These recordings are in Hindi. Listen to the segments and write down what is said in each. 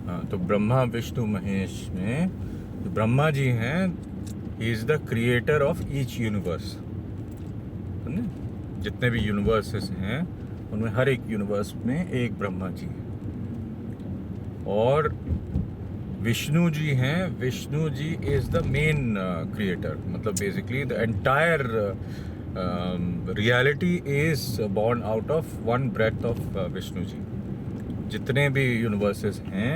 हाँ, तो ब्रह्मा विष्णु महेश में जो ब्रह्मा जी हैं, he is the creator of each universe. समझे? जितने भी यूनिवर्सेस हैं उनमें हर एक यूनिवर्स में एक ब्रह्मा जी है। और विष्णु जी हैं, Vishnu ji is the main creator, मतलब basically the entire reality is born out of one breath of Vishnu ji. जितने भी यूनिवर्सेस हैं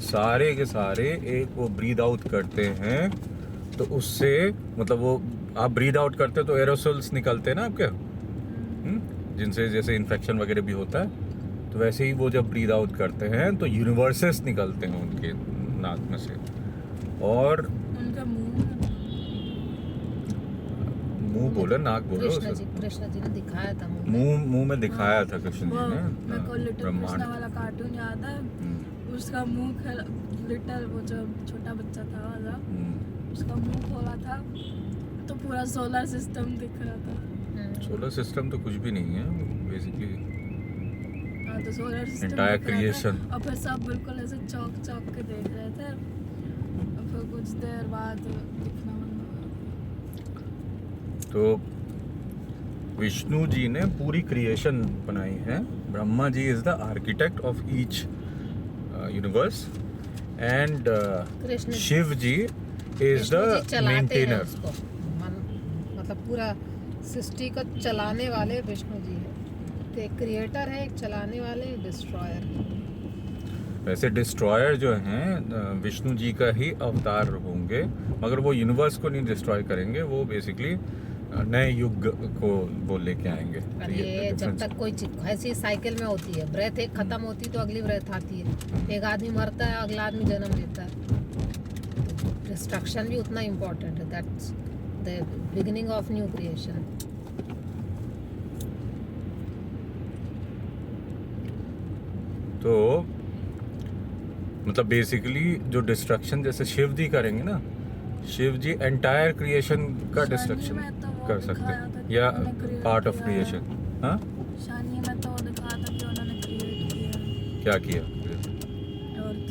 सारे के सारे एक वो ब्रीद आउट करते हैं, तो उससे मतलब वो आप ब्रीद आउट करते हो तो एरोसोल्स निकलते हैं ना आपके, जिनसे जैसे इन्फेक्शन वगैरह भी होता है, तो वैसे ही वो जब ब्रीद आउट करते हैं तो यूनिवर्सेस निकलते हैं उनके नाक में से। और उनका मुंह बोले, नाक बोले, कृष्ण जी ने दिखाया था मुंह में दिखाया था कृष्ण जी ने। मेरे को लिटिल कृष्णा वाला कार्टून याद है। उसका मुंह लिटिल वो जो छोटा बच्चा था वाला, उसका मुंह खोला था तो पूरा सोलर सिस्टम दिख रहा था। सोलर सिस्टम तो कुछ भी नहीं है बेसिकली, तो सोलर सिस्टम एंटायर क्रिएशन। और फिर सब बिल्कुल ऐसे चौक के देख रहे थे, और फिर कुछ देर बाद दिखना बंद हो गया। तो विष्णु जी ने पूरी क्रिएशन बनाई है। Brahma ji is the architect of each universe and Shiva ji is the maintainer. मतलब पूरा सृष्टि को चलाने वाले विष्णु जी है। तो एक क्रिएटर है, एक चलाने वाले, एक डिस्ट्रॉयर। वैसे डिस्ट्रॉयर जो हैं विष्णु जी का ही अवतार होंगे, मगर वो यूनिवर्स को नहीं डिस्ट्रॉय करेंगे, वो बेसिकली नए युग को वो लेके आएंगे। ये जब तक कोई ऐसी साइकिल में होती है, ब्रेथ एक खत्म होती तो अगली ब्रेथ आती है, एक आदमी मरता है अगला आदमी जन्म लेता है। डिस्ट्रक्शन भी उतना इम्पोर्टेंट है। That's the beginning of new creation. तो मतलब बेसिकली जो डिस्ट्रक्शन जैसे शिव जी करेंगे ना, शिव जी एंटायर क्रिएशन का डिस्ट्रक्शन कर सकते हैं, या पार्ट ऑफ क्रिएशन। हाँ, शानी में तो दिखा था कि उन्होंने क्रिएट किया। क्या किया? अर्थ।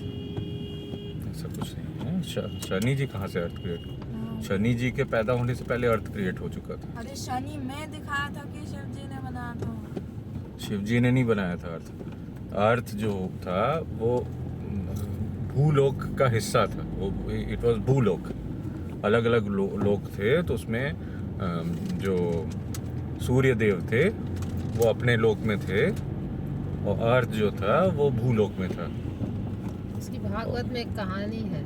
ऐसा कुछ नहीं है। शनि जी कहाँ से अर्थ क्रिएट? शनि जी के पैदा होने से पहले अर्थ क्रिएट हो चुका था। अरे शनि में दिखाया था कि शिव जी ने बनाया था। शिव जी ने नहीं बनाया था अर्थ। अर्थ जो था वो भूलोक का हिस्सा था, वो इट वाज भूलोक। अलग अलग लोक थे, तो उसमें जो सूर्य देव थे वो अपने लोक में थे, और अर्थ जो था वो भूलोक में था। इसकी भागवत में एक कहानी है,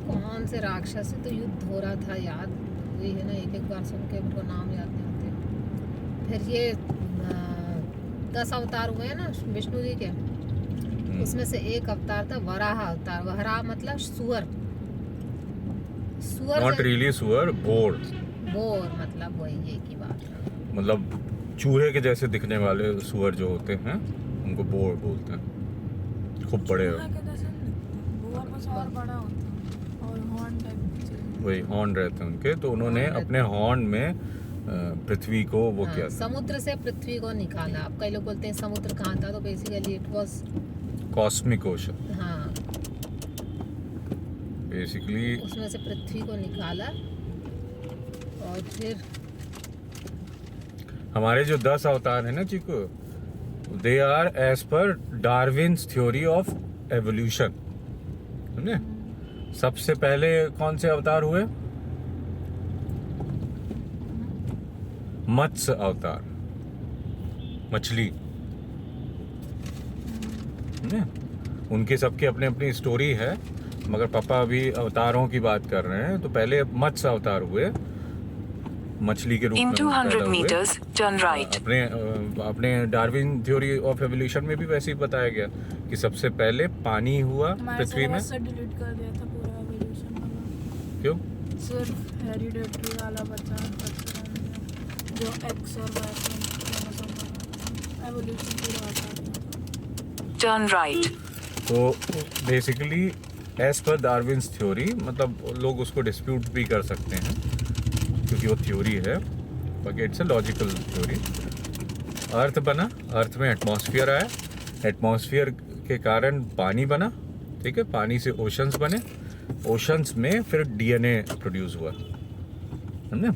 कौन से राक्षस से तो युद्ध हो रहा था, याद वही है ना, एक बार सुन के उनको नाम याद नहीं होते। फिर ये 10 अवतार हुए हैं ना विष्णु जी के, उसमें से एक अवतार था वराह अवतार। वराह मतलब सुअर। नॉट रियली सुअर, बोर मतलब वही है की बात है। मतलब चूहे के जैसे दिखने वाले सुअर जो होते हैं उनको बोर बोलते हैं। खूब बड़े और बड़ा होता और हॉर्न टाइप, वही हॉर्न रहते हैं उनके। तो उन्होंने अपने हॉर्न में पृथ्वी को वो किया, समुद्र से पृथ्वी को निकाला। अब कई लोग बोलते हैं समुद्र कहाँ था, तो basically it was cosmic ocean. हाँ, बेसिकली उसमें से पृथ्वी को निकाला। और फिर हमारे जो 10 अवतार है ना चिको, दे आर एज पर डार्विन्स थ्योरी ऑफ एवोल्यूशन। समझे? सबसे पहले कौन से अवतार हुए? मत्स्य अवतार, मछली। उनके सबके अपने अपनी स्टोरी है, मगर पापा अभी अवतारों की बात कर रहे हैं। तो पहले मत्स्य अवतार हुए, मछली के रूप में पैदा हुए। अपने डार्विन थ्योरी ऑफ एवोल्यूशन में भी वैसे ही बताया गया कि सबसे पहले पानी हुआ पृथ्वी में। डिलीट कर दिया था पूरा एवोल्यूशन वाला। क्यों? सिर्फ हेरिडेटरी वाला बचा जो एक्स और वाई एवोल्यूशन पूरा आता है। Turn right. तो बेसिकली एज पर डार्विन्स थ्योरी, मतलब लोग उसको डिस्प्यूट भी कर सकते हैं क्योंकि वो थ्योरी है, बाकी इट्स अ लॉजिकल थ्योरी। अर्थ बना, अर्थ में एटमॉस्फेयर आया, एटमॉस्फेयर के कारण पानी बना, ठीक है, पानी से ओशंस बने, ओशंस में फिर डीएनए प्रोड्यूस हुआ, समझे?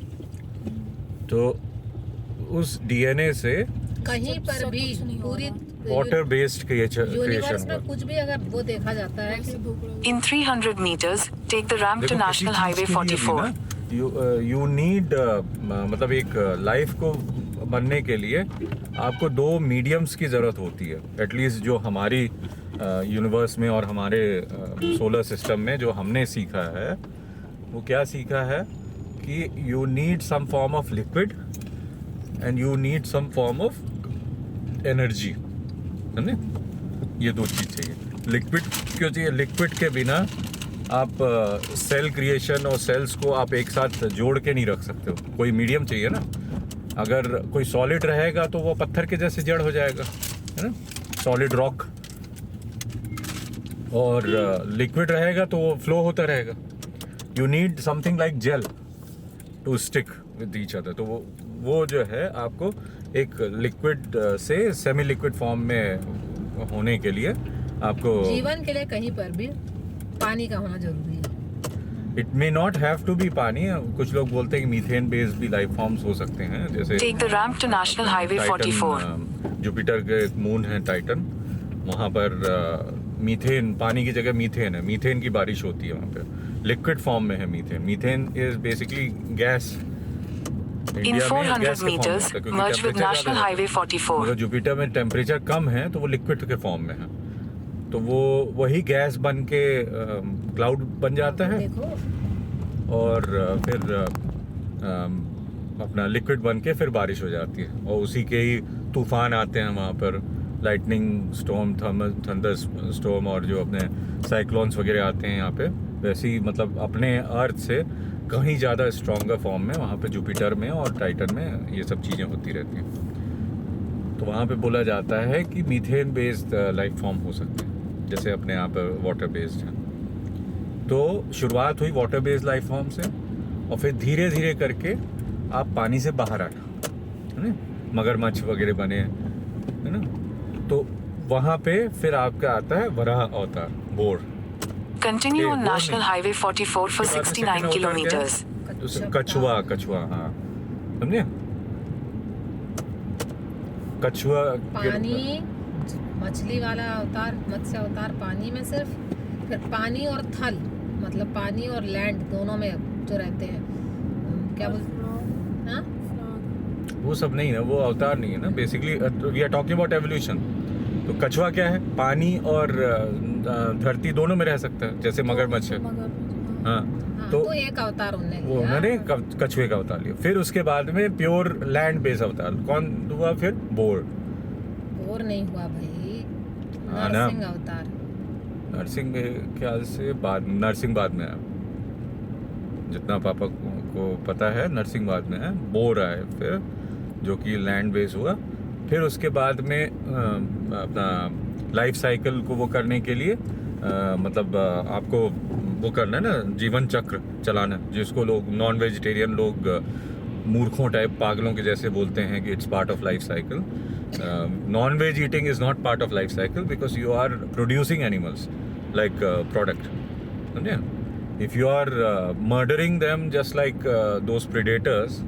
तो उस डीएनए से कहीं पर सब भी कुछ नहीं हो पूरी वाटर बेस्ड क्रिएशन यूनिवर्स में हुआ। कुछ भी अगर वो देखा जाता है कि In 300 meters, take the ramp to देखो, किसी National चीज़ Highway के लिए भी 44. ना, यू नीड मतलब एक लाइफ को बनने के लिए आपको दो मीडियम्स की ज़रूरत होती है, एटलीस्ट जो हमारी यूनिवर्स में और हमारे सोलर सिस्टम में जो हमने सीखा है, वो क्या सीखा है कि you need some form of liquid and you need some form of energy, समझे? ये दो चीज़ चाहिए। लिक्विड क्यों चाहिए? लिक्विड के बिना आप सेल क्रिएशन और सेल्स को आप एक साथ जोड़ के नहीं रख सकते हो, कोई मीडियम चाहिए ना। अगर कोई सॉलिड रहेगा तो वो पत्थर के जैसे जड़ हो जाएगा, है ना, सॉलिड रॉक, और लिक्विड रहेगा तो वो फ्लो होता रहेगा। You need something like gel to stick with each other. तो वो जो है आपको एक लिक्विड से सेमी लिक्विड फॉर्म में होने के लिए आपको जीवन के लिए कहीं पर भी पानी का होना जरूरी है। It may not have to be pani. कुछ लोग बोलते हैं कि मीथेन बेस्ड भी लाइफ फॉर्म्स हो सकते हैं, जैसे Take the ramp to National Highway 44. Jupiter के एक मून है टाइटन, वहाँ पर मीथेन, पानी की जगह मीथेन है, मीथेन की बारिश होती है वहाँ पे, लिक्विड फॉर्म में है methane. Methane is basically gas. In 400 meters, merge with National Highway 44. अगर जुपिटर में टेम्परेचर कम है तो वो लिक्विड के फॉर्म में है, तो वो वही गैस बन के क्लाउड बन जाता है देखो और फिर अपना लिक्विड बन के फिर बारिश हो जाती है, और उसी के ही तूफान आते हैं वहाँ पर, लाइटनिंग स्टॉर्म, थंडर स्टॉर्म, और जो अपने साइक्लोन्स वगैरह आते हैं यहाँ पे, वैसे ही मतलब अपने अर्थ से कहीं ज़्यादा स्ट्रॉन्गर फॉर्म में वहाँ पे जुपिटर में और टाइटन में ये सब चीज़ें होती रहती हैं। तो वहाँ पे बोला जाता है कि मीथेन बेस्ड लाइफ फॉर्म हो सकते हैं, जैसे अपने यहाँ पर वाटर बेस्ड है। तो शुरुआत हुई वाटर बेस्ड लाइफ फॉर्म से, और फिर धीरे धीरे करके आप पानी से बाहर आना, है ना, मगरमच्छ वगैरह बने, है ना। तो वहाँ पे फिर आपका आता है वराह अवतार, बोर। Continue on वो National नहीं। Highway 44 for उसके बाद में 69 second kilometers. कछुआ, हाँ, समझे? कछुआ पानी, मछली वाला अवतार, मत्स्य अवतार पानी में सिर्फ, फिर पानी और थल, मतलब पानी और लैंड दोनों में जो रहते हैं, क्या बोलते, हाँ, वो सब नहीं है, वो अवतार नहीं है ना। Basically we are talking about evolution. तो कछुआ क्या है? पानी और धरती दोनों में रह सकता है, जैसे मगरमच्छ है। हाँ, हाँ, तो तो एक अवतार उन्होंने वो लिया। उन्होंने कछुए का अवतार लिया। फिर उसके बाद में प्योर लैंड बेस्ड अवतार कौन हुआ? फिर बोर। और नहीं हुआ भाई, हाँ ना। नरसिंह अवतार। नरसिंह के ख्याल से नरसिंह बाद में है, जितना पापा को पता है, नरसिंह बाद में है। बोर आए फिर, जो कि लैंड बेस हुआ। फिर उसके बाद में अपना लाइफ साइकिल को वो करने के लिए मतलब आपको वो करना है ना, जीवन चक्र चलाना, जिसको लोग नॉन वेजिटेरियन लोग मूर्खों टाइप पागलों के जैसे बोलते हैं कि it's part of life cycle. Non veg eating is not part of life cycle because you are producing animals like product, समझे? If you are murdering them just like those predators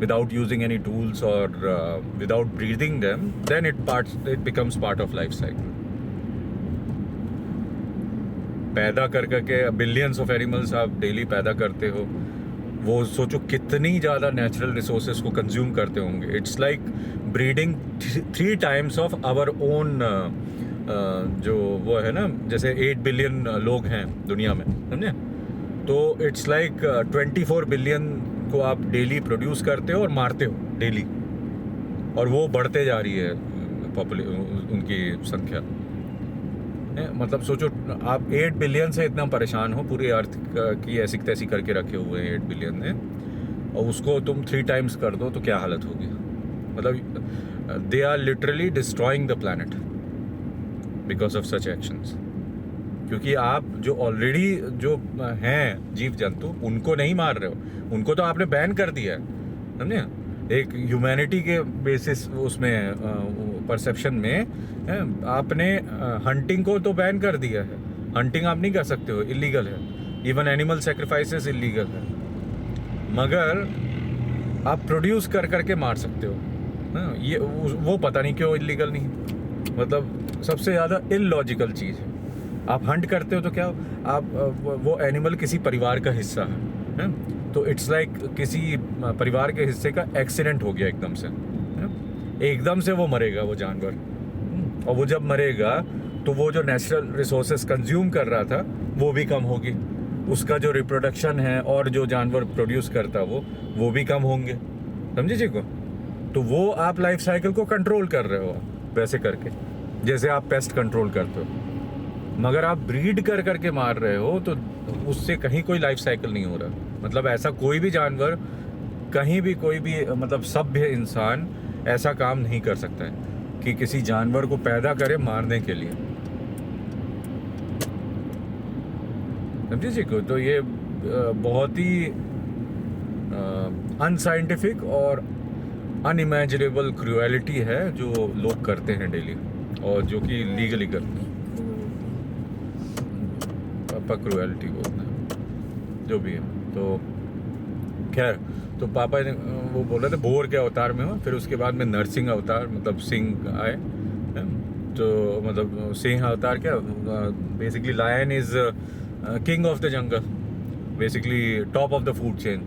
without using any tools or without breathing them, then it becomes part of life cycle. पैदा कर करके बिलियंस ऑफ एनिमल्स आप डेली पैदा करते हो, वो सोचो कितनी ज़्यादा नेचुरल रिसोर्सेज को कंज्यूम करते होंगे। It's like breeding 3 times of our own, जो वो है ना, जैसे 8 बिलियन लोग हैं दुनिया में, समझे? तो इट्स लाइक 24 बिलियन को आप डेली प्रोड्यूस करते हो और मारते हो डेली, और वो बढ़ते जा रही है उनकी संख्या। मतलब सोचो आप 8 बिलियन से इतना परेशान हो, पूरी अर्थ की ऐसी तैसी करके रखे हुए हैं 8 बिलियन ने, और उसको तुम 3 times कर दो तो क्या हालत होगी। मतलब they are literally destroying the planet because of such actions. क्योंकि आप जो ऑलरेडी जो हैं जीव जंतु, उनको नहीं मार रहे हो, उनको तो आपने बैन कर दिया है, समझे? एक ह्यूमैनिटी के बेसिस उसमें परसेप्शन में आपने हंटिंग को तो बैन कर दिया है, हंटिंग आप नहीं कर सकते हो, इलीगल है। इवन एनिमल सेक्रीफाइसेस इलीगल है, मगर आप प्रोड्यूस कर करके मार सकते हो। हाँ, ये वो पता नहीं क्यों इलीगल नहीं, मतलब सबसे ज़्यादा इलॉजिकल चीज़ है। आप हंट करते हो तो क्या आप वो एनिमल किसी परिवार का हिस्सा है, तो इट्स लाइक किसी परिवार के हिस्से का एक्सीडेंट हो गया एकदम से, एकदम से वो मरेगा वो जानवर। और वो जब मरेगा तो वो जो नेचुरल रिसोर्सेस कंज्यूम कर रहा था वो भी कम होगी, उसका जो रिप्रोडक्शन है और जो जानवर प्रोड्यूस करता वो भी कम होंगे, समझे जी को। तो वो आप लाइफ साइकिल को कंट्रोल कर रहे हो वैसे करके, जैसे आप पेस्ट कंट्रोल करते हो। मगर आप ब्रीड कर करके मार रहे हो तो उससे कहीं कोई लाइफ साइकिल नहीं हो रहा। मतलब ऐसा कोई भी जानवर कहीं भी, कोई भी मतलब सभ्य इंसान ऐसा काम नहीं कर सकता है कि किसी जानवर को पैदा करे मारने के लिए, समझे जी को। तो ये बहुत ही अनसाइंटिफिक और अनइमेजिनेबल क्रूएलिटी है जो लोग करते हैं डेली, और जो कि लीगली करते हैं। पापा क्रूएलिटी बोलते हैं जो भी है। तो खैर, तो पापा ने वो बोल रहे थे भोर के अवतार में हो, फिर उसके बाद में नरसिंह अवतार मतलब सिंह आए। तो मतलब सिंह अवतार क्या, basically lion is king of the jungle, basically top of the food chain.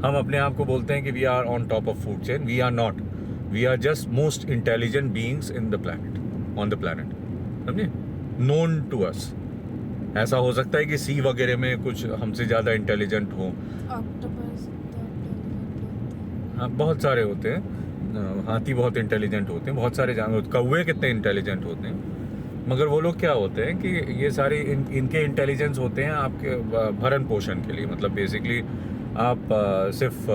हम अपने आप को बोलते हैं कि we are on top of food chain, we are not, we are just most intelligent beings in the planet, on the planet, समझे, नोन टू अस। ऐसा हो सकता है कि सी वगैरह में कुछ हमसे ज़्यादा इंटेलिजेंट हो, हाँ बहुत सारे होते हैं, हाथी बहुत इंटेलिजेंट होते हैं, बहुत सारे जानवर, कौवे कितने इंटेलिजेंट होते हैं। मगर वो लोग क्या होते हैं कि ये सारे इनके इंटेलिजेंस होते हैं आपके भरण पोषण के लिए, मतलब बेसिकली आप सिर्फ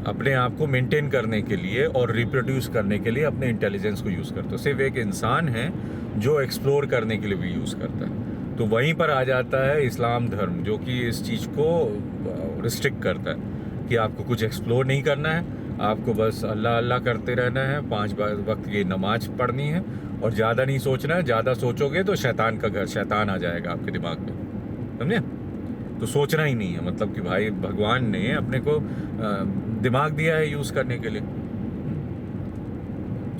अपने आप को मेंटेन करने के लिए और रिप्रोड्यूस करने के लिए अपने इंटेलिजेंस को यूज़ करते हो। सिर्फ एक इंसान है जो एक्सप्लोर करने के लिए भी यूज़ करता है। तो वहीं पर आ जाता है इस्लाम धर्म, जो कि इस चीज़ को रिस्ट्रिक्ट करता है कि आपको कुछ एक्सप्लोर नहीं करना है, आपको बस अल्लाह अल्लाह करते रहना है, 5 वक्त की नमाज पढ़नी है और ज़्यादा नहीं सोचना है। ज़्यादा सोचोगे तो शैतान का घर, शैतान आ जाएगा आपके दिमाग में, समझे। तो सोचना ही नहीं है, मतलब कि भाई भगवान ने अपने को दिमाग दिया है यूज़ करने के लिए,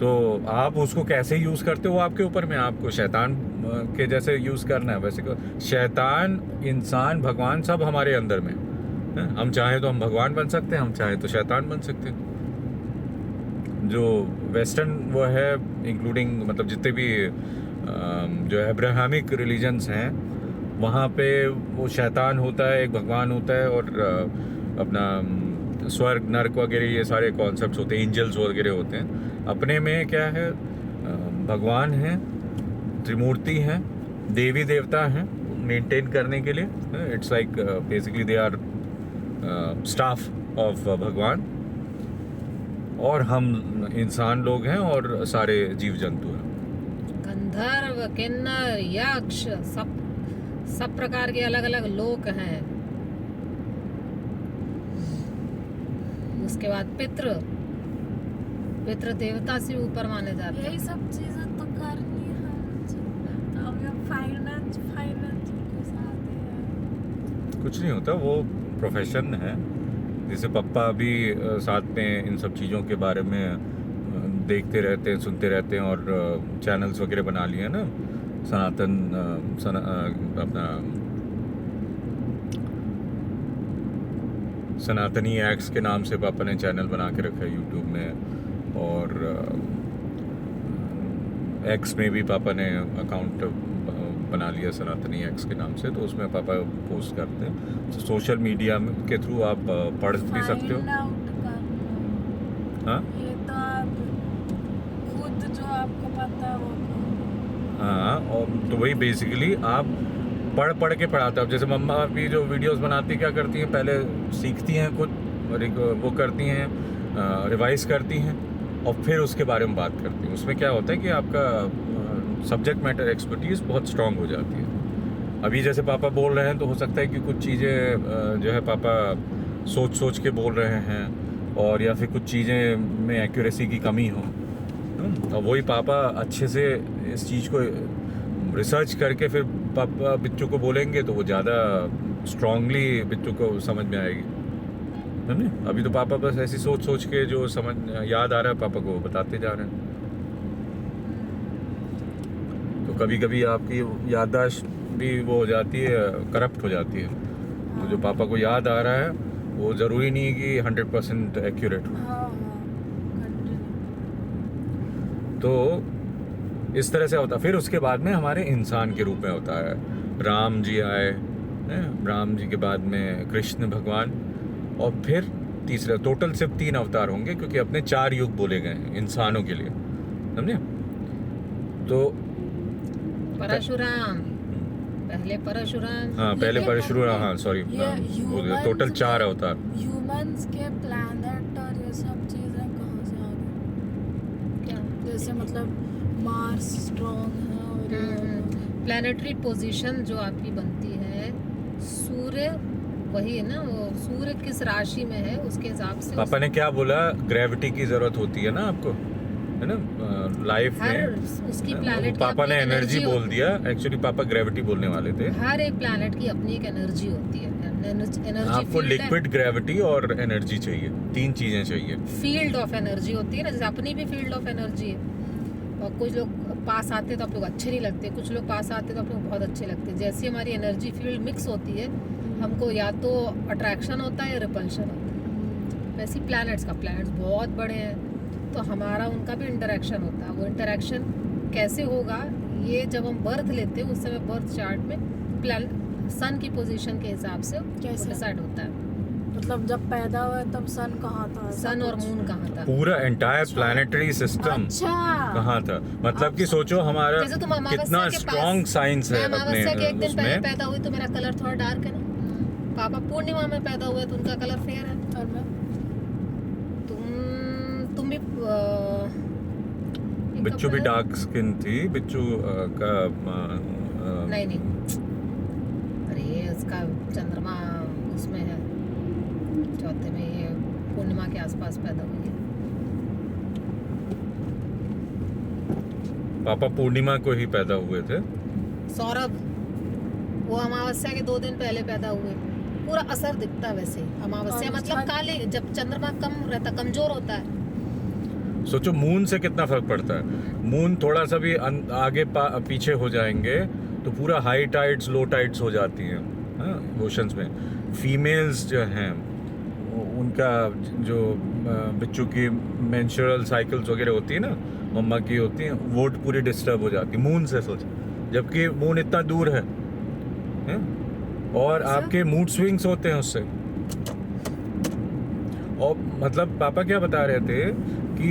तो आप उसको कैसे यूज़ करते हो आपके ऊपर में। आपको शैतान के जैसे यूज़ करना है वैसे शैतान, इंसान, भगवान सब हमारे अंदर में। हम चाहें तो हम भगवान बन सकते हैं, हम चाहें तो शैतान बन सकते हैं। जो वेस्टर्न वो है इंक्लूडिंग मतलब जितने भी जो अब्राहमिक रिलीजन्स हैं वहाँ पे वो शैतान होता है, एक भगवान होता है, और अपना स्वर्ग नर्क वगैरह ये सारे कॉन्सेप्ट्स होते हैं, एंजल्स वगैरह होते हैं। अपने में क्या है, भगवान हैं, त्रिमूर्ति हैं, देवी देवता हैं मेंटेन करने के लिए। It's like basically they are staff of Bhagwan, और हम इंसान लोग हैं और सारे जीव जंतु हैं। गंधर्व, किन्नर, यक्ष, सब प्रकार के अलग अलग लोक हैं। उसके बाद पितृ देवता से ऊपर माने जाते हैं। यही सब चीजें तो करनी है। तो अब ये फाइनेंस के साथ है। कुछ नहीं होता, वो प्रोफेशन है। जैसे पापा अभी साथ में इन सब चीज़ों के बारे में देखते रहते हैं, सुनते रहते हैं, और चैनल्स वगैरह बना लिए ना, सनातनी एक्स के नाम से पापा ने चैनल बना के रखा है यूट्यूब में, और एक्स में भी पापा ने अकाउंट बना लिया सनातनी एक्स के नाम से, तो उसमें पापा पोस्ट करते हैं। तो सोशल मीडिया के थ्रू आप पढ़ भी सकते हो। हाँ, ये तो आप खुद जो आपको पता हो। हाँ, और तो वही बेसिकली आप पढ़ के पढ़ाते हो। जैसे मम्मा भी जो वीडियोस बनाती क्या करती हैं, पहले सीखती हैं खुद और एक वो करती हैं, रिवाइज करती हैं, और फिर उसके बारे में बात करती हैं। उसमें क्या होता है कि आपका सब्जेक्ट मैटर एक्सपर्टीज़ बहुत स्ट्रांग हो जाती है। अभी जैसे पापा बोल रहे हैं तो हो सकता है कि कुछ चीज़ें जो है पापा सोच के बोल रहे हैं, और या फिर कुछ चीज़ें में एक्यूरेसी की कमी हो, और वही पापा अच्छे से इस चीज़ को रिसर्च करके फिर पापा बिच्चू को बोलेंगे तो वो ज़्यादा स्ट्रांगली बिच्चू को समझ में आएगी, समझे? अभी तो पापा बस ऐसी सोच सोच के जो समझ याद आ रहा है पापा को बताते जा रहे हैं। तो कभी कभी आपकी याददाश्त भी वो हो जाती है, करप्ट हो जाती है। तो जो पापा को याद आ रहा है वो ज़रूरी नहीं है कि 100% एक्यूरेट हो। हाँ continue। तो इस तरह से होता। फिर उसके बाद में हमारे इंसान के रूप में होता है, राम जी आए हैं, राम जी के बाद में कृष्ण भगवान, और फिर तीसरा, टोटल सिर्फ 3 अवतार होंगे क्योंकि अपने 4 युग बोले गए हैं इंसानों के लिए, समझे? तो परशुराम, पहले परशुराम, हाँ, पहले परशुराम, हाँ सॉरी, टोटल 4 अवतार। ह्यूमंस के प्लैनेट और ये सब चीजें कहाँ से आ गई? क्या जैसे मतलब मार्स स्ट्रॉन्ग है और प्लैनेटरी पोजीशन जो आपकी बनती है, सूर्य वही है ना, वो सूर्य किस राशि में है उसके हिसाब से पापा ने क्या बोला, ग्रेविटी की जरूरत होती है ना आपको, है ना, लाइफ हर में। उसकी प्लैनेट पापा ने एनर्जी बोल दिया, एक्चुअली पापा ग्रेविटी बोलने वाले थे। हर एक प्लैनेट की अपनी एक एनर्जी होती है। एनर्जी आपको लिक्विड ग्रेविटी और एनर्जी चाहिए, 3 चीजें चाहिए। फील्ड ऑफ एनर्जी होती है ना, जैसे अपनी भी फील्ड ऑफ एनर्जी है। और कुछ लोग पास आते तो आप लोग अच्छे नहीं लगते, कुछ लोग पास आते तो आप लोग बहुत अच्छे लगते हैं। जैसे हमारी एनर्जी फील्ड मिक्स होती है, हमको या तो अट्रैक्शन होता है या रिपल्शन होता है। वैसे प्लैनेट्स बहुत बड़े हैं तो हमारा उनका भी इंटरेक्शन होता है। वो इंटरेक्शन कैसे होगा, ये जब हम बर्थ लेते हैं उस समय बर्थ चार्ट में सन की पोजीशन के हिसाब से कैसे? डिसाइड होता है। मतलब जब पैदा हुआ तब सन कहाँ था? सन और मून कहाँ था, पूरा एंटायर प्लैनेटरी सिस्टम अच्छा कहाँ था, मतलब कि सोचो हमारा जैसे तुम अमावस्या कितना के स्ट्रॉन्ग साइंस है मैं अमावस्या के एक अपने दिन पहले उसमें। पैदा हुई तो मेरा कलर थोड़ा डार्क है ना। पापा पूर्णिमा में पैदा हुए तो उनका कलर फेयर है। और मैं तुम भी बिच्चू भी डार्क स्किन थी, बिच्चू का नहीं अरे ये उसका चंद्रमा उसमें है, चौथे में, ये पूर्णिमा के आसपास पैदा हुई है। पापा पूर्णिमा को ही पैदा हुए थे। सौरभ वो अमावस्या के 2 दिन पहले पैदा हुए। पूरा असर दिखता है वैसे। अमावस्या और मतलब उसका- काले, जब चंद्रमा कम रहता, कमजोर होता है। सोचो मून से कितना फर्क पड़ता है। मून थोड़ा सा भी आगे पीछे हो जाएंगे तो पूरा हाई टाइड्स लो टाइड्स हो जाती हैं ओशंस में। फीमेल्स जो हैं उनका जो बच्चों की मेंस्ट्रुअल साइकिल्स वगैरह होती है ना, मम्मा की होती हैं, वो पूरी डिस्टर्ब हो जाती है मून से। सोच, जबकि मून इतना दूर है और आपके मूड स्विंग्स होते हैं उससे। और मतलब पापा क्या बता रहे थे कि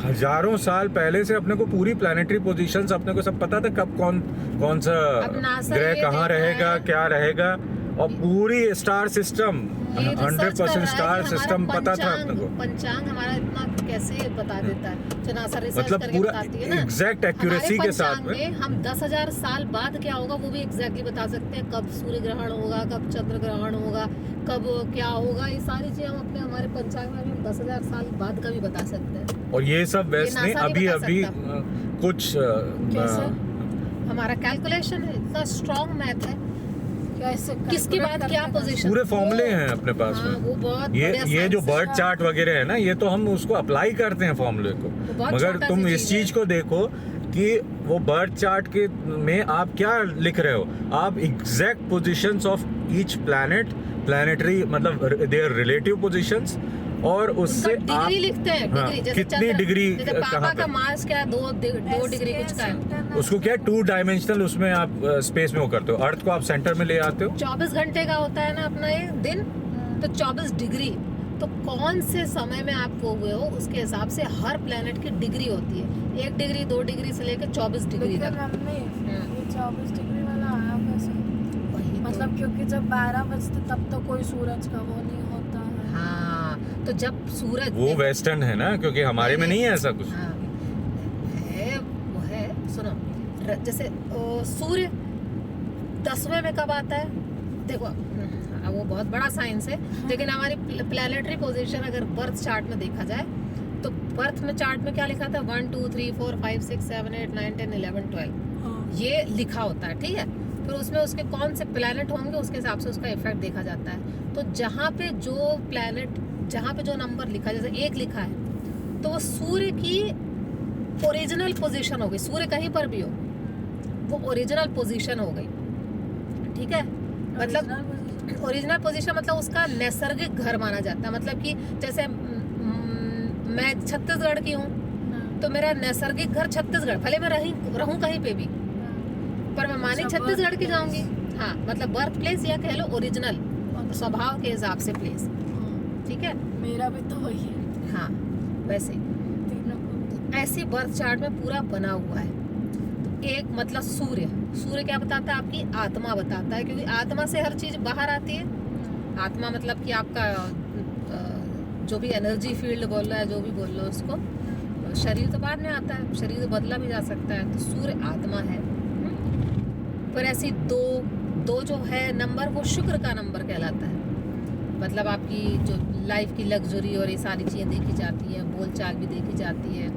हजारों साल पहले से अपने को पूरी प्लैनेटरी पोजीशंस अपने को सब पता था, कब कौन सा अब NASA ग्रह ये कहाँ देख रहा रहेगा, है। क्या रहेगा, और पूरी स्टार सिस्टम, ये research कर 100% रहा है स्टार कि सिस्टम हमारा पता था अपने को। पंचांग हमारा इतना कैसे बता देता है, जो नासा रिसर्च मतलब करके पूरा बताती है ना। एग्जैक्ट एक्यूरेसी के साथ हमारे में पंचांग हम 10,000 साल बाद क्या होगा वो भी एग्जैक्टली बता सकते हैं। कब सूर्य ग्रहण होगा, कब चंद्र ग्रहण होगा, कब क्या होगा, ये सारी चीजें हम अपने हमारे पंचांग में हम 10,000 साल बाद का भी बता सकते हैं। और ये सब वैसे NASA नहीं अभी बता अभी सकता। कुछ कैसे? हमारा कैलकुलेशन है, इतना स्ट्रॉन्ग मैथ है। कैसे किसके बाद क्या पोजीशन, पूरे फॉर्मूले हैं अपने पास हाँ, में। वो बहुत ये बढ़िया ये जो science है। बर्थ चार्ट वगैरह है ना, ये तो हम उसको अप्लाई करते हैं फॉर्मूले को। बहुत मगर छोटा तुम सी इस चीज़ है। चीज को देखो कि वो बर्थ चार्ट के में आप क्या लिख रहे हो, आप exact positions of each planet, planetary मतलब देयर रिलेटिव पोजीशंस, और उससे उनका आप डिग्री लिखते हैं, हाँ, डिग्री जैसे कितनी डिग्री जैसे पापा कहाँ का पर, मार्स क्या 2 डिग्री कुछ का है। उसको क्या 2 डायमेंशनल उसमें आप स्पेस में वो करते हो। अर्थ को आप सेंटर में ले आते हो। 24 घंटे का होता है ना अपना ये दिन, तो 24 डिग्री, तो कौन से समय में आप वो हुए हो उसके हिसाब से हर प्लेनेट की डिग्री होती है। 1 डिग्री 2 डिग्री से लेकर 24 डिग्री लेकिन तक। मम्मी ये 24 डिग्री वाला आया कैसे? वही तो। मतलब क्योंकि जब 12 बजते तब तो कोई सूरज का वो नहीं होता है। हाँ, तो जब सूरज वो वेस्टर्न है ना, क्योंकि हमारे में नहीं है ऐसा कुछ। हाँ, वो है सुनो, जैसे सूर्य 10वें में कब आता है देखो, वो बहुत बड़ा साइंस है, लेकिन हमारी प्लैनेटरी पोजीशन अगर बर्थ चार्ट में देखा जाए तो बर्थ में चार्ट में क्या लिखा था, 1 2 3 4 5 6 7 8 9 10 11 12। ये लिखा होता है, ठीक है। फिर उसमें उसके कौन से प्लैनेट होंगे उसके हिसाब से उसका इफेक्ट देखा जाता है। तो जहाँ पे जो प्लैनेट, जहाँ पे जो नंबर लिखा, जैसे 1 लिखा है तो वो सूर्य की ओरिजिनल पोजीशन हो गई। सूर्य कहीं पर भी हो वो ओरिजिनल पोजीशन हो गई, ठीक है। मतलब ओरिजिनल पोजीशन मतलब उसका नैसर्गिक घर माना जाता है। मतलब कि जैसे मैं छत्तीसगढ़ की हूँ तो मेरा नैसर्गिक घर छत्तीसगढ़, भले मैं रहूँ कहीं पे भी, पर मैं मानी छत्तीसगढ़ की जाऊंगी। हाँ, मतलब बर्थ प्लेस या कह लो ओरिजिनल स्वभाव के हिसाब से प्लेस, ठीक है। मेरा भी तो वही है। हाँ, वैसे ऐसी बर्थ चार्ट में पूरा बना हुआ है। तो एक मतलब सूर्य क्या बताता है? आपकी आत्मा बताता है, क्योंकि आत्मा से हर चीज बाहर आती है। आत्मा मतलब कि आपका जो भी एनर्जी फील्ड बोल रहा है, जो भी बोल लो उसको, शरीर तो बाद में आता है, शरीर तो बदला भी जा सकता है। तो सूर्य आत्मा है। पर ऐसी दो जो है नंबर, वो शुक्र का नंबर कहलाता है। मतलब आपकी जो लाइफ की लग्जरी और ये सारी चीज़ें देखी जाती हैं, बोलचाल भी देखी जाती है।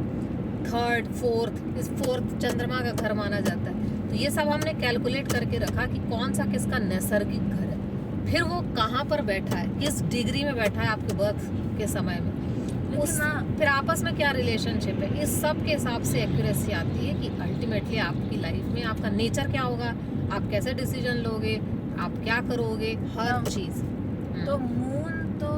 3rd 4th, इस 4th चंद्रमा का घर माना जाता है। तो ये सब हमने कैलकुलेट करके रखा कि कौन सा किसका नैसर्गिक घर है, फिर वो कहाँ पर बैठा है, किस डिग्री में बैठा है आपके बर्थ के समय में, उस फिर आपस में क्या रिलेशनशिप है। इस सब के हिसाब से एक्यूरेसी आती है कि अल्टीमेटली आपकी लाइफ में आपका नेचर क्या होगा, आप कैसे डिसीजन लोगे, आप क्या करोगे, हर चीज़। तो मून तो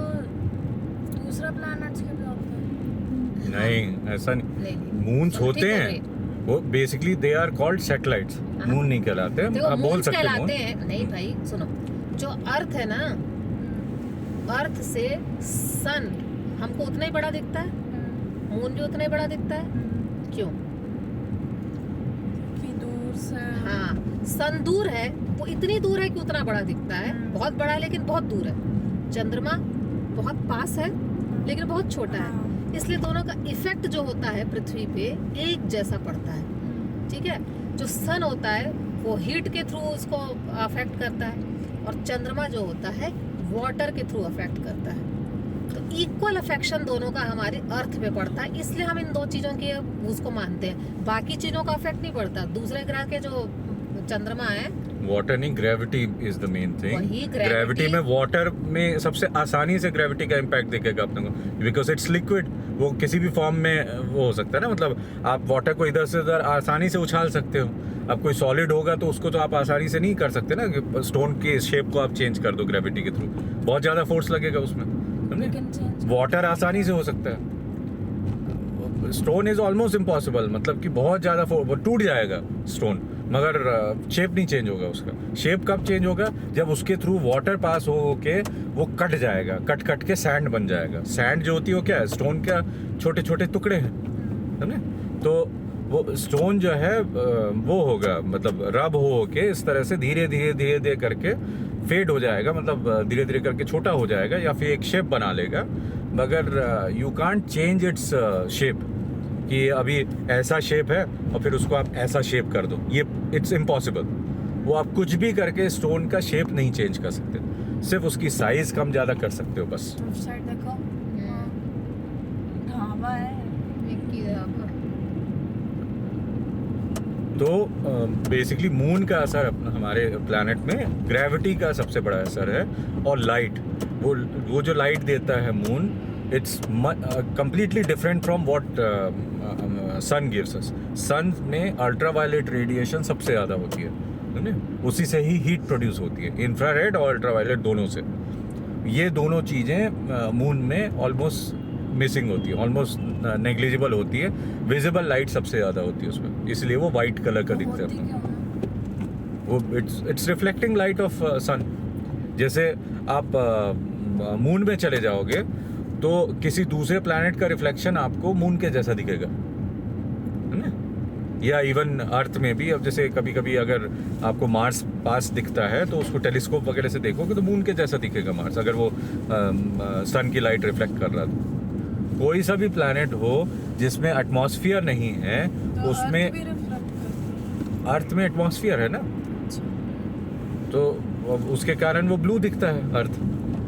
दूसरा प्लैनेट्स के ब्लॉक पे नहीं, ऐसा नहीं। मून्स तो होते ठीक हो हैं, गई। वो basically they are called satellites. Moon नहीं कहलाते, देखो, आप बोल moons सकते कहलाते हैं हैं। नहीं भाई सुनो, जो अर्थ है ना, अर्थ से सन हमको उतना ही बड़ा दिखता है, मून भी उतना ही बड़ा दिखता है। क्यों? कि दूर से। हाँ, सन दूर है, वो इतनी दूर है कि उतना बड़ा दिखता है, बहुत बड़ा है लेकिन बहुत दूर है। चंद्रमा बहुत पास है लेकिन बहुत छोटा है, इसलिए दोनों का इफेक्ट जो होता है पृथ्वी पे एक जैसा पड़ता है, ठीक है। जो सन होता है वो हीट के थ्रू उसको अफेक्ट करता है, और चंद्रमा जो होता है वाटर के थ्रू अफेक्ट करता है। तो इक्वल अफेक्शन दोनों का हमारे अर्थ पे पड़ता है, इसलिए हम इन दो चीज़ों के उसको मानते हैं। बाकी चीज़ों का अफेक्ट नहीं पड़ता। दूसरे ग्रह के जो चंद्रमा है, वाटर नहीं, gravity is the main thing. वही ग्रेविटी में वाटर में सबसे आसानी से ग्रेविटी का इम्पैक्ट दिखेगा अपने को, बिकॉज इट्स लिक्विड। वो किसी भी फॉर्म में वो हो सकता है ना, मतलब आप वाटर को इधर से उधर आसानी से उछाल सकते हो। अब कोई सॉलिड होगा तो उसको तो आप आसानी से नहीं कर सकते ना, कि स्टोन की शेप को आप चेंज कर दो ग्रेविटी के थ्रू, बहुत ज़्यादा फोर्स लगेगा उसमें, समझे। वाटर आसानी से हो सकता है, स्टोन इज ऑलमोस्ट इम्पॉसिबल, मतलब कि बहुत ज़्यादा वो टूट जाएगा स्टोन, मगर शेप नहीं चेंज होगा उसका। शेप कब चेंज होगा? जब उसके थ्रू वाटर पास हो के वो कट जाएगा, कट के सैंड बन जाएगा। सैंड जो होती है वो क्या है? स्टोन का छोटे छोटे टुकड़े हैं, समझे। तो वो स्टोन जो है वो होगा, मतलब रब हो के इस तरह से धीरे धीरे करके फेड हो जाएगा, मतलब धीरे धीरे करके छोटा हो जाएगा या फिर एक शेप बना लेगा। मगर you can't change its shape, कि अभी ऐसा शेप है और फिर उसको आप ऐसा शेप कर दो, ये इट्स इम्पॉसिबल। वो आप कुछ भी करके स्टोन का शेप नहीं चेंज कर सकते, सिर्फ उसकी साइज कम ज़्यादा कर सकते हो बस। उस साइड देखो, ढाबा है। तो बेसिकली मून का असर हमारे प्लैनेट में ग्रेविटी का सबसे बड़ा असर है, और लाइट, वो जो लाइट देता है moon, it's completely different from what sun gives us. सन में अल्ट्रावायलेट रेडिएशन सबसे ज़्यादा होती है, उसी से ही हीट प्रोड्यूस होती है, इंफ्रारेड और अल्ट्रावायलेट दोनों से। ये दोनों चीज़ें मून में ऑलमोस्ट मिसिंग होती है, ऑलमोस्ट नेग्लिजिबल होती है। विजिबल लाइट सबसे ज़्यादा होती है उसमें, इसलिए वो वाइट कलर का दिखता है। वो इट्स रिफ्लेक्टिंग लाइट ऑफ सन। जैसे आप मून में चले जाओगे तो किसी दूसरे प्लैनेट का रिफ्लेक्शन आपको मून के जैसा दिखेगा, है ना। या इवन अर्थ में भी, अब जैसे कभी कभी अगर आपको मार्स पास दिखता है तो उसको टेलीस्कोप वगैरह से देखोगे तो मून के जैसा दिखेगा मार्स, अगर वो सन की लाइट रिफ्लेक्ट कर रहा है। कोई सा भी प्लैनेट हो जिसमें एटमॉस्फेयर नहीं है, तो उसमें अर्थ में एटमॉस्फेयर है ना, तो उसके कारण वो ब्लू दिखता है अर्थ,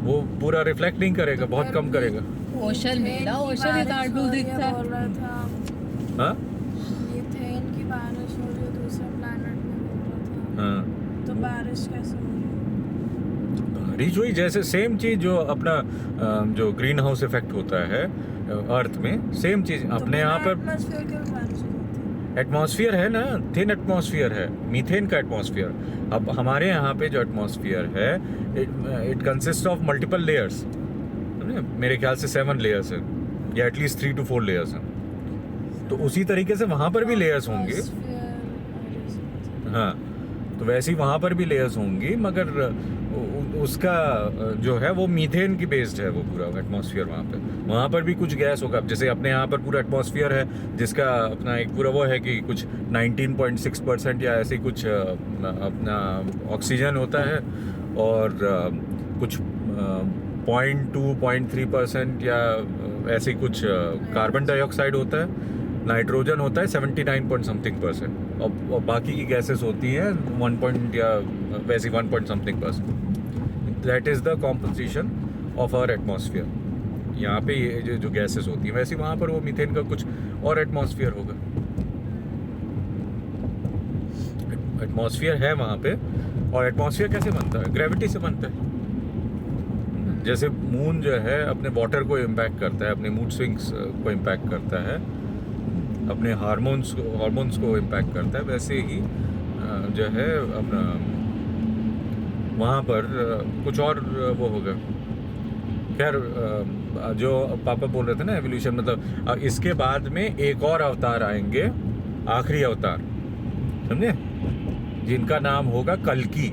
वो पूरा रिफ्लेक्ट नहीं करेगा, बहुत कम करेगा। ओशन मिला, ओशन इतना ब्लू दिखता है। हाँ, मीथेन की बारिश हो रही है दूसरे प्लैनेट बारिश कैसे हो रही है? बारिश हुई जैसे सेम चीज जो अपना जो ग्रीन हाउस इफेक्ट होता है अर्थ में, सेम चीज अपने यहाँ पर एटमॉस्फेयर के बारिश होती है। एटमॉस्फेयर है ना, थिन एटमॉस्फेयर है, मीथेन का एटमॉस्फेयर। अब हमारे यहाँ पे जो एटमॉस्फेयर है it consist of multiple layers, मेरे ख्याल से 7 लेयर्स हैं या एटलीस्ट 3 to 4 लेयर्स हैं। तो उसी तरीके से वहाँ पर भी लेयर्स होंगे। हाँ, तो वैसे ही वहाँ पर भी लेयर्स होंगी, मगर उसका जो है वो मीथेन की बेस्ड है वो पूरा एटमॉस्फेयर। वहाँ पर भी कुछ गैस होगा। जैसे अपने यहाँ पर पूरा एटमॉस्फेयर है जिसका अपना एक पूरा वो है कि कुछ 19.6% या ऐसे कुछ अपना ऑक्सीजन होता है, और कुछ 0.2-0.3% या ऐसे कुछ कार्बन डाइऑक्साइड होता है, नाइट्रोजन होता है 79 point something%, और बाकी की गैसेस होती हैं 1 point या वैसे 1 point something%। That is the composition of our atmosphere. यहाँ पे ये जो गैसेस होती हैं, वैसे वहाँ पर वो मीथेन का कुछ और एटमॉस्फेयर होगा। एटमॉस्फेयर है वहाँ पे। और एटमॉस्फेयर कैसे बनता है? ग्रेविटी से बनता है। जैसे मून जो है अपने वाटर को इम्पैक्ट करता है, अपने मूड स्विंग्स को इम्पैक्ट करता है, अपने हार्मोन्स को इम्पैक्ट करता है, वैसे ही जो है अपना वहाँ पर कुछ और वो होगा। खैर, जो पापा बोल रहे थे ना एवोल्यूशन, मतलब इसके बाद में एक और अवतार आएंगे, आखिरी अवतार, समझे, जिनका नाम होगा कल्कि।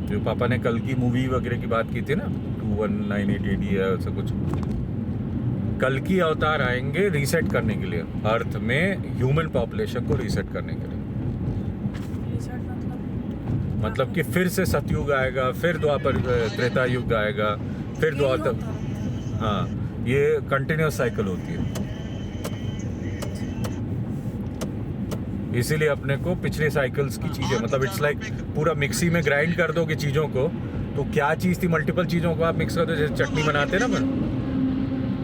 जो पापा ने कल्कि मूवी वगैरह की बात की थी ना, 2198 AD या ऐसा कुछ। कल्कि अवतार आएंगे रीसेट करने के लिए, अर्थ में ह्यूमन पॉपुलेशन को रीसेट करने के लिए। मतलब कि फिर से सतयुग आएगा, फिर द्वापर त्रेता युग आएगा, फिर द्वापर। हाँ, ये कंटिन्यूस साइकिल होती है। इसीलिए अपने को पिछले साइकिल्स की चीजें, मतलब इट्स लाइक पूरा मिक्सी में ग्राइंड कर दोगे चीजों को, तो क्या चीज थी, मल्टीपल चीजों को आप मिक्स कर दो, जैसे चटनी बनाते ना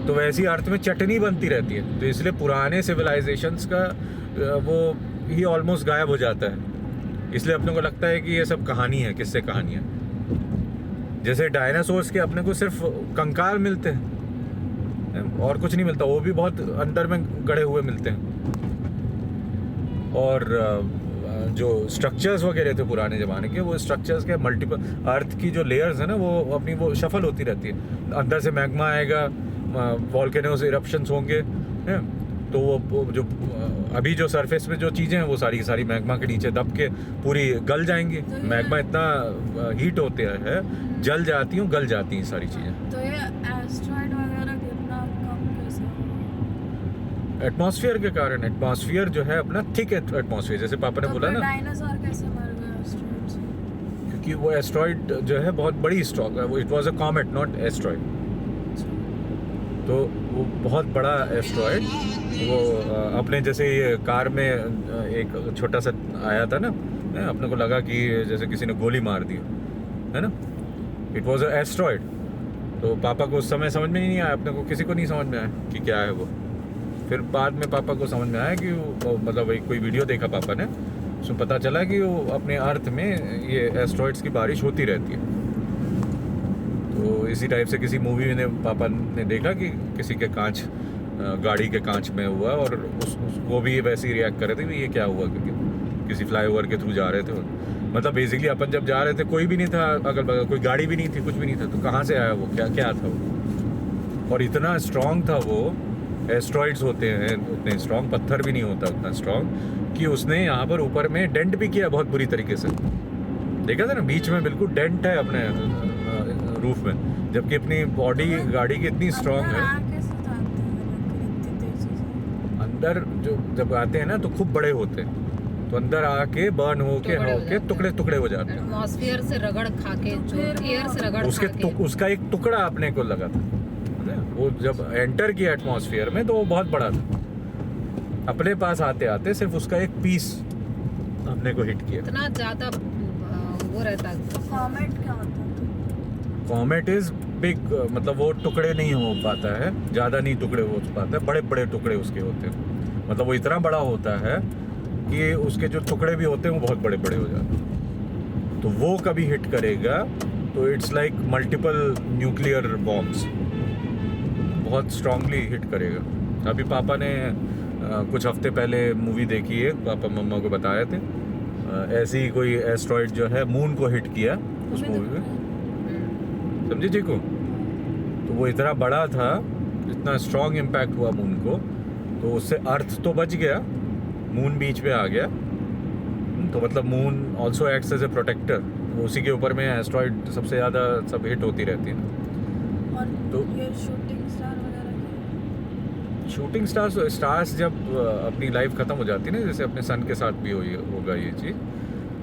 तो वैसी अर्थ में चटनी बनती रहती है। तो इसलिए पुराने सिविलाइजेशंस का वो ही ऑलमोस्ट गायब हो जाता है। इसलिए अपने को लगता है कि ये सब कहानी है, किससे कहानियाँ। जैसे डायनासोर्स के अपने को सिर्फ कंकाल मिलते हैं और कुछ नहीं मिलता, वो भी बहुत अंदर में गड़े हुए मिलते हैं। और जो स्ट्रक्चर्स वगैरह थे पुराने ज़माने के, वो स्ट्रक्चर्स के मल्टीपल, अर्थ की जो लेयर्स है ना वो अपनी वो शफल होती रहती है। अंदर से मैग्मा आएगा, वॉल्केनोस इरप्शंस होंगे, हैं, तो वो जो अभी जो सरफेस में जो चीज़ें हैं वो सारी की सारी मैग्मा के नीचे दब के पूरी गल जाएंगी। मैग्मा इतना हीट होते हैं, जल जाती हूँ, गल जाती हैं सारी चीज़ें। तो ये एस्टेरॉइड वगैरह गिरना कम कैसे होगा? एटमॉस्फेयर के कारण। एटमॉस्फेयर जो है अपना थिक एटमॉस्फेयर, जैसे पापा ने बोला ना, डायनासोर कैसे मर गए एस्टेरॉइड से? क्योंकि वो एस्ट्रॉइड जो है बहुत बड़ी स्टॉक है, वो it was a comet not asteroid. तो वो बहुत बड़ा एस्ट्रॉइड, वो अपने जैसे ये कार में एक छोटा सा आया था ना, अपने को लगा कि जैसे किसी ने गोली मार दी है ना, इट वाज अ एस्ट्रॉइड। तो पापा को उस समय समझ में ही नहीं आया, अपने को किसी को नहीं समझ में आया कि क्या है वो। फिर बाद में पापा को समझ में आया कि वो मतलब कोई वीडियो देखा पापा ने, उसमें पता चला कि वो अपने अर्थ में ये एस्ट्रॉइड्स की बारिश होती रहती है। तो इसी टाइप से किसी मूवी में पापा ने देखा कि किसी के कांच, गाड़ी के कांच में हुआ, और वो भी वैसे ही रिएक्ट कर रहे थे कि ये क्या हुआ, क्योंकि किसी फ्लाईओवर के थ्रू जा रहे थे। मतलब बेसिकली अपन जब जा रहे थे कोई भी नहीं था अगल बगल, कोई गाड़ी भी नहीं थी, कुछ भी नहीं था, तो कहाँ से आया वो, क्या था वो। और इतना स्ट्रॉन्ग था वो, एस्ट्रॉइड्स होते हैं उतने स्ट्रॉन्ग, पत्थर भी नहीं होता उतना स्ट्रॉन्ग, कि उसने यहाँ पर ऊपर में डेंट भी किया बहुत बुरी तरीके से। देखा था ना, बीच में बिल्कुल डेंट है अपने रूफ में, जबकि अपनी बॉडी गाड़ी की इतनी स्ट्रॉन्ग है। अंदर जो जब आते हैं ना तो खूब बड़े होते हैं, तो अंदर आके बर्न होके टुकड़े टुकड़े हो जाते हैं। एटमॉस्फेयर से रगड़ खा के, जो एयर से रगड़ उसके खा के। उसका एक टुकड़ा अपने को लगा था, वो जब एंटर किया एटमॉस्फेयर में तो वो बहुत बड़ा था। अपने पास आते आते सिर्फ उसका एक पीस अपने को हिट किया। इतना ज्यादा वो रहता है। कॉमेट क्या होता है? कॉमेट इज बिग, मतलब वो टुकड़े नहीं हो पाता है, ज़्यादा नहीं टुकड़े हो पाता है, बड़े बड़े टुकड़े उसके होते हैं। मतलब वो इतना बड़ा होता है कि उसके जो टुकड़े भी होते हैं वो बहुत बड़े बड़े हो जाते हैं। तो वो कभी हिट करेगा तो it's like multiple nuclear bombs, बहुत स्ट्रांगली हिट करेगा। अभी पापा ने कुछ हफ्ते पहले मूवी देखी है, पापा मम्मा को बता रहे थे, ऐसी ही कोई एस्ट्रॉइड जो है मून को हिट किया उस मूवी में, समझे जी को। तो वो इतना बड़ा था, इतना स्ट्रांग इम्पैक्ट हुआ मून को, तो उससे अर्थ तो बच गया, मून बीच में आ गया। तो मतलब moon also acts as a protector, उसी के ऊपर में एस्ट्रॉइड सबसे ज़्यादा सब हिट होती रहती है ना। और तो ये शूटिंग स्टार वगैरह शूटिंग स्टार्स जब अपनी लाइफ ख़त्म हो जाती है ना, जैसे अपने सन के साथ भी होगा ये चीज़,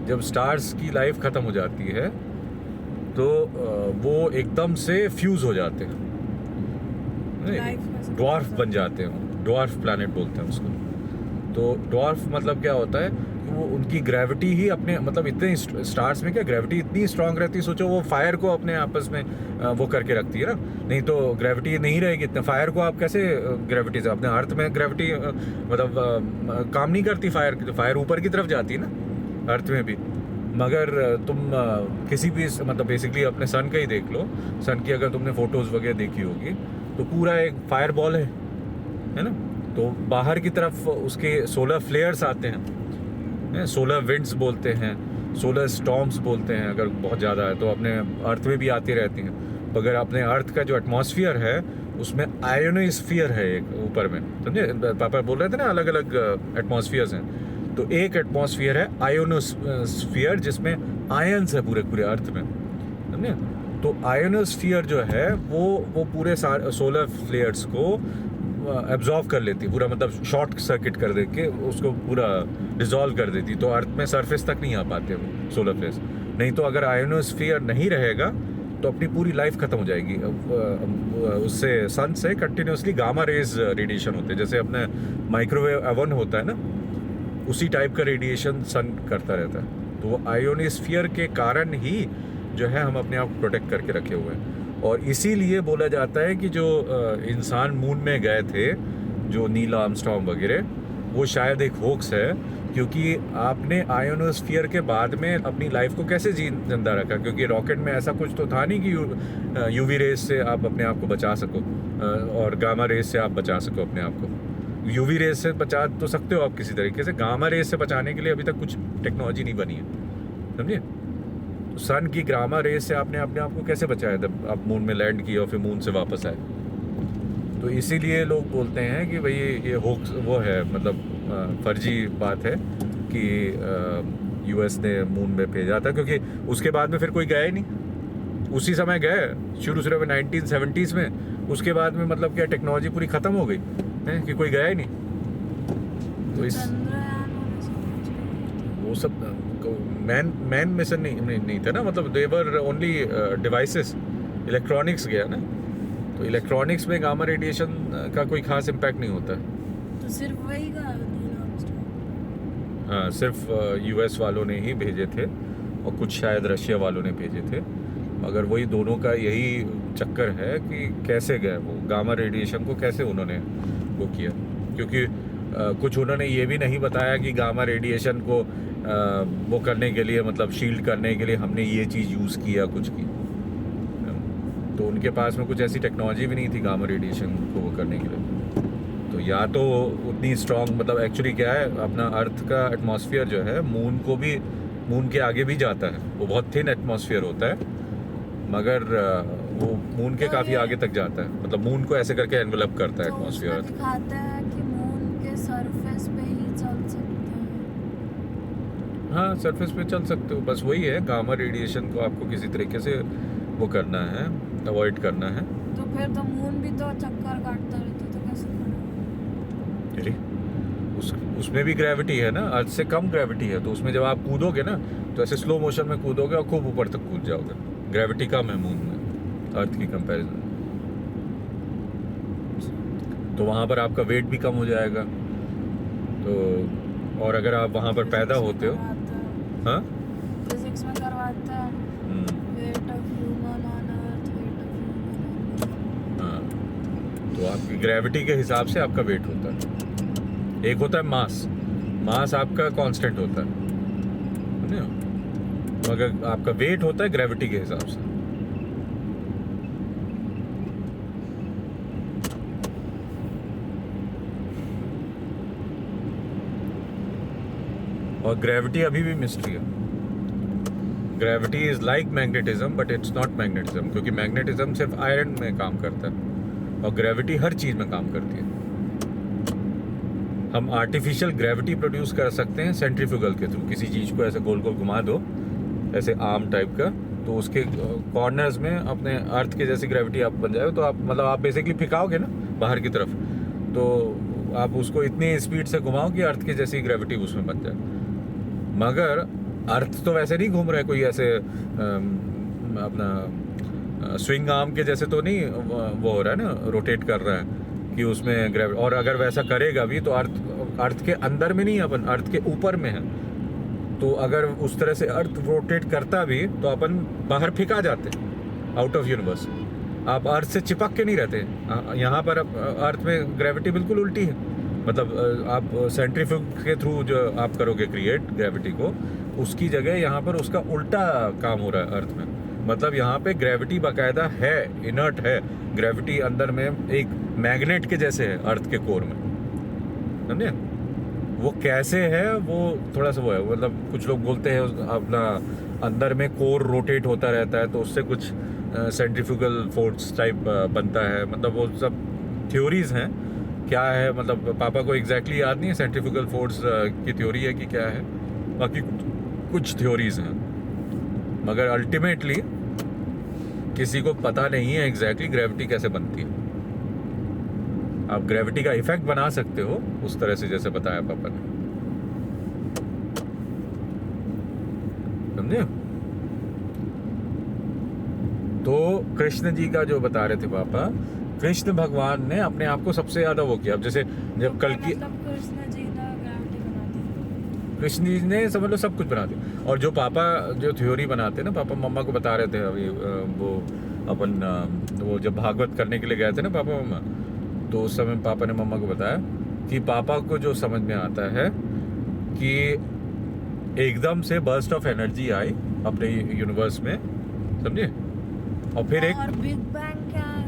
जब स्टार्स की लाइफ ख़त्म हो जाती है तो वो एकदम से फ्यूज़ हो जाते हैं, ड्वार्फ बन जाते हैं, ड्वार्फ प्लैनेट बोलते हैं उसको। तो ड्वार्फ मतलब क्या होता है कि वो उनकी ग्रेविटी ही अपने मतलब इतने स्टार्स में क्या ग्रेविटी इतनी स्ट्रांग रहती है, सोचो वो फायर को अपने आपस में वो करके रखती है ना, नहीं तो ग्रेविटी नहीं रहेगी इतना। फायर को आप कैसे ग्रेविटी से, अपने अर्थ में ग्रेविटी मतलब काम नहीं करती फायर ऊपर की तरफ जाती है ना अर्थ में भी। मगर तुम किसी भी मतलब बेसिकली अपने सन का ही देख लो, सन की अगर तुमने फोटोज़ वगैरह देखी होगी तो पूरा एक फायर बॉल है ना। तो बाहर की तरफ उसके सोलर फ्लेयर्स आते हैं, सोलर विंड्स बोलते हैं, सोलर स्टॉर्म्स बोलते हैं, अगर बहुत ज़्यादा है तो अपने अर्थ में भी आती रहती हैं। मगर अपने अर्थ का जो एटमॉस्फेयर है उसमें आयोनोस्फीयर है एक ऊपर में, समझे। पापा बोल रहे थे ना अलग अलग एटमॉस्फेयर्स हैं, तो एक एटमॉस्फेयर है आयोनोस्फीयर जिसमें आयन्स है पूरे अर्थ में, समझे। तो आयोनोस्फीयर जो है वो पूरे सोलर फ्लेयर्स को एब्जॉर्व कर लेती, पूरा मतलब शॉर्ट सर्किट कर दे के उसको पूरा डिसॉल्व कर देती। तो अर्थ में सरफेस तक नहीं आ पाते वो सोलर फ्लेयर्स। नहीं तो अगर आयोनोस्फीयर नहीं रहेगा तो अपनी पूरी लाइफ ख़त्म हो जाएगी। उससे सन से कंटिन्यूसली गामा रेज रेडिएशन होते हैं, जैसे अपने माइक्रोवेव ओवन होता है ना, उसी टाइप का रेडिएशन सन करता रहता है। तो वो आयोनोस्फीयर के कारण ही जो है हम अपने आप को प्रोटेक्ट करके रखे हुए हैं। और इसीलिए बोला जाता है कि जो इंसान मून में गए थे, जो नील आर्मस्ट्रॉन्ग वगैरह, वो शायद एक होक्स है, क्योंकि आपने आयोनोस्फीयर के बाद में अपनी लाइफ को कैसे जिंदा रखा, क्योंकि रॉकेट में ऐसा कुछ तो था नहीं कि यूवी रेज से आप अपने आप को बचा सको और गामा रेज से आप बचा सको अपने आप को। यूवी रेज से बचा तो सकते हो आप किसी तरीके से, गामा रेज से बचाने के लिए अभी तक कुछ टेक्नोलॉजी नहीं बनी है, समझिए। सन की गामा रेज से आपने अपने आप को कैसे बचाया जब आप मून में लैंड किया और फिर मून से वापस आए। तो इसीलिए लोग बोलते हैं कि भाई ये होक्स वो है, मतलब फर्जी बात है कि यूएस ने मून में भेजा था, क्योंकि उसके बाद में फिर कोई गया ही नहीं। उसी समय गए शुरू में 1970s में, उसके बाद में मतलब क्या टेक्नोलॉजी पूरी ख़त्म हो गई है कि कोई गया ही नहीं। तो इस वो सब मैन मिशन नहीं था ना, मतलब देवर ओनली डिवाइसेस, इलेक्ट्रॉनिक्स गया ना। तो इलेक्ट्रॉनिक्स में गामा रेडिएशन का कोई खास इम्पैक्ट नहीं होता है। तो सिर्फ वही का हाँ, सिर्फ यूएस वालों ने ही भेजे थे और कुछ शायद रशिया वालों ने भेजे थे। मगर वही दोनों का यही चक्कर है कि कैसे गए वो गामा रेडिएशन को, कैसे उन्होंने वो किया। क्योंकि कुछ उन्होंने ये भी नहीं बताया कि गामा रेडिएशन को वो करने के लिए, मतलब शील्ड करने के लिए हमने ये चीज़ यूज़ किया कुछ की। तो उनके पास में कुछ ऐसी टेक्नोलॉजी भी नहीं थी गामा रेडिएशन को वो करने के लिए। तो या तो उतनी स्ट्रॉन्ग, मतलब एक्चुअली क्या है, अपना अर्थ का एटमॉस्फेयर जो है मून के आगे भी जाता है, वो बहुत थिन एटमॉस्फेयर होता है, मगर वो मून के काफ़ी आगे तक जाता है, मतलब मून को ऐसे करके एनवेलप करता है एटमॉस्फेयर। दिखाता है कि मून के सरफेस पे ही चल सकते हैं। हाँ, सरफेस पे चल सकते हो, बस वही है, गामा रेडिएशन को आपको किसी तरीके से वो करना है, अवॉइड करना है। तो फिर तो मून भी तो चक्कर काटता रहता, तो कैसे अरे उसमें भी ग्रेविटी है ना, अर्थ से कम ग्रेविटी है, तो उसमें जब आप कूदोगे ना तो ऐसे स्लो मोशन में कूदोगे और खूब ऊपर तक कूद जाओगे। ग्रेविटी कम है मून में अर्थ की कंपैरिजन, तो वहाँ पर आपका वेट भी कम हो जाएगा। तो और अगर आप वहाँ पर पैदा होते हो, हाँ फिजिक्स में करवाता है weight of human on earth, weight of human. हाँ, तो आपकी ग्रेविटी के हिसाब से आपका वेट होता है। एक होता है मास आपका कांस्टेंट होता है, समझे। मगर आपका वेट होता है ग्रेविटी के हिसाब से। और ग्रेविटी अभी भी मिस्ट्री है। Gravity is like magnetism but it's not magnetism, क्योंकि मैग्नेटिज्म सिर्फ आयरन में काम करता है और ग्रेविटी हर चीज में काम करती है। हम आर्टिफिशियल ग्रेविटी प्रोड्यूस कर सकते हैं सेंट्रीफ्यूगल के थ्रू। किसी चीज को ऐसे गोल गोल घुमा दो, ऐसे आर्म टाइप का, तो उसके कॉर्नर्स में अपने अर्थ के जैसी ग्रेविटी आप बन जाए। तो आप मतलब आप बेसिकली फिकाओगे ना बाहर की तरफ, तो आप उसको इतनी स्पीड से घुमाओ कि अर्थ की जैसी ग्रेविटी उसमें बन जाए। मगर अर्थ तो वैसे नहीं घूम रहा है, कोई ऐसे अपना स्विंग आर्म के जैसे तो नहीं वो हो रहा है ना, रोटेट कर रहा है कि उसमें ग्रेविटी। और अगर वैसा करेगा भी तो अर्थ के अंदर में नहीं, अपन अर्थ के ऊपर में है। तो अगर उस तरह से अर्थ रोटेट करता भी तो अपन बाहर फेंका जाते आउट ऑफ यूनिवर्स। आप अर्थ से चिपक के नहीं रहते। यहाँ पर अर्थ में ग्रेविटी बिल्कुल उल्टी है। मतलब आप सेंट्रीफ्यूग के थ्रू जो आप करोगे क्रिएट ग्रेविटी को, उसकी जगह यहाँ पर उसका उल्टा काम हो रहा है अर्थ में। मतलब यहाँ पे ग्रेविटी बाकायदा है, इनर्ट है। ग्रेविटी अंदर में एक मैग्नेट के जैसे है अर्थ के कोर में, समझे? वो कैसे है वो थोड़ा सा वो है, मतलब कुछ लोग बोलते हैं अपना अंदर में कोर रोटेट होता रहता है तो उससे कुछ सेंट्रीफ्यूगल फोर्स टाइप बनता है। मतलब वो सब थ्योरीज हैं, क्या है मतलब पापा को एग्जैक्टली याद नहीं है सेंट्रीफ्यूगल फोर्स की थ्योरी है कि क्या है। बाकी कुछ थ्योरीज हैं, मगर अल्टीमेटली किसी को पता नहीं है एग्जैक्टली ग्रेविटी कैसे बनती है। आप ग्रेविटी का इफेक्ट बना सकते हो उस तरह से जैसे बताया पापा ने, समझे? तो कृष्ण जी का जो बता रहे थे पापा, कृष्ण भगवान ने अपने आप को सबसे ज्यादा वो किया। अब जैसे जब कल की कृष्ण जी ने समझ लो सब कुछ बना दिया। और जो पापा जो थ्योरी बनाते ना, पापा मम्मा को बता रहे थे अभी वो अपन वो जब भागवत करने के लिए गए थे ना पापा मम्मा, तो उस समय पापा ने मम्मा को बताया कि पापा को जो समझ में आता है कि एकदम से बर्स्ट ऑफ एनर्जी आई अपने यूनिवर्स में, समझे? और फिर एक बिग बैंग क्या है?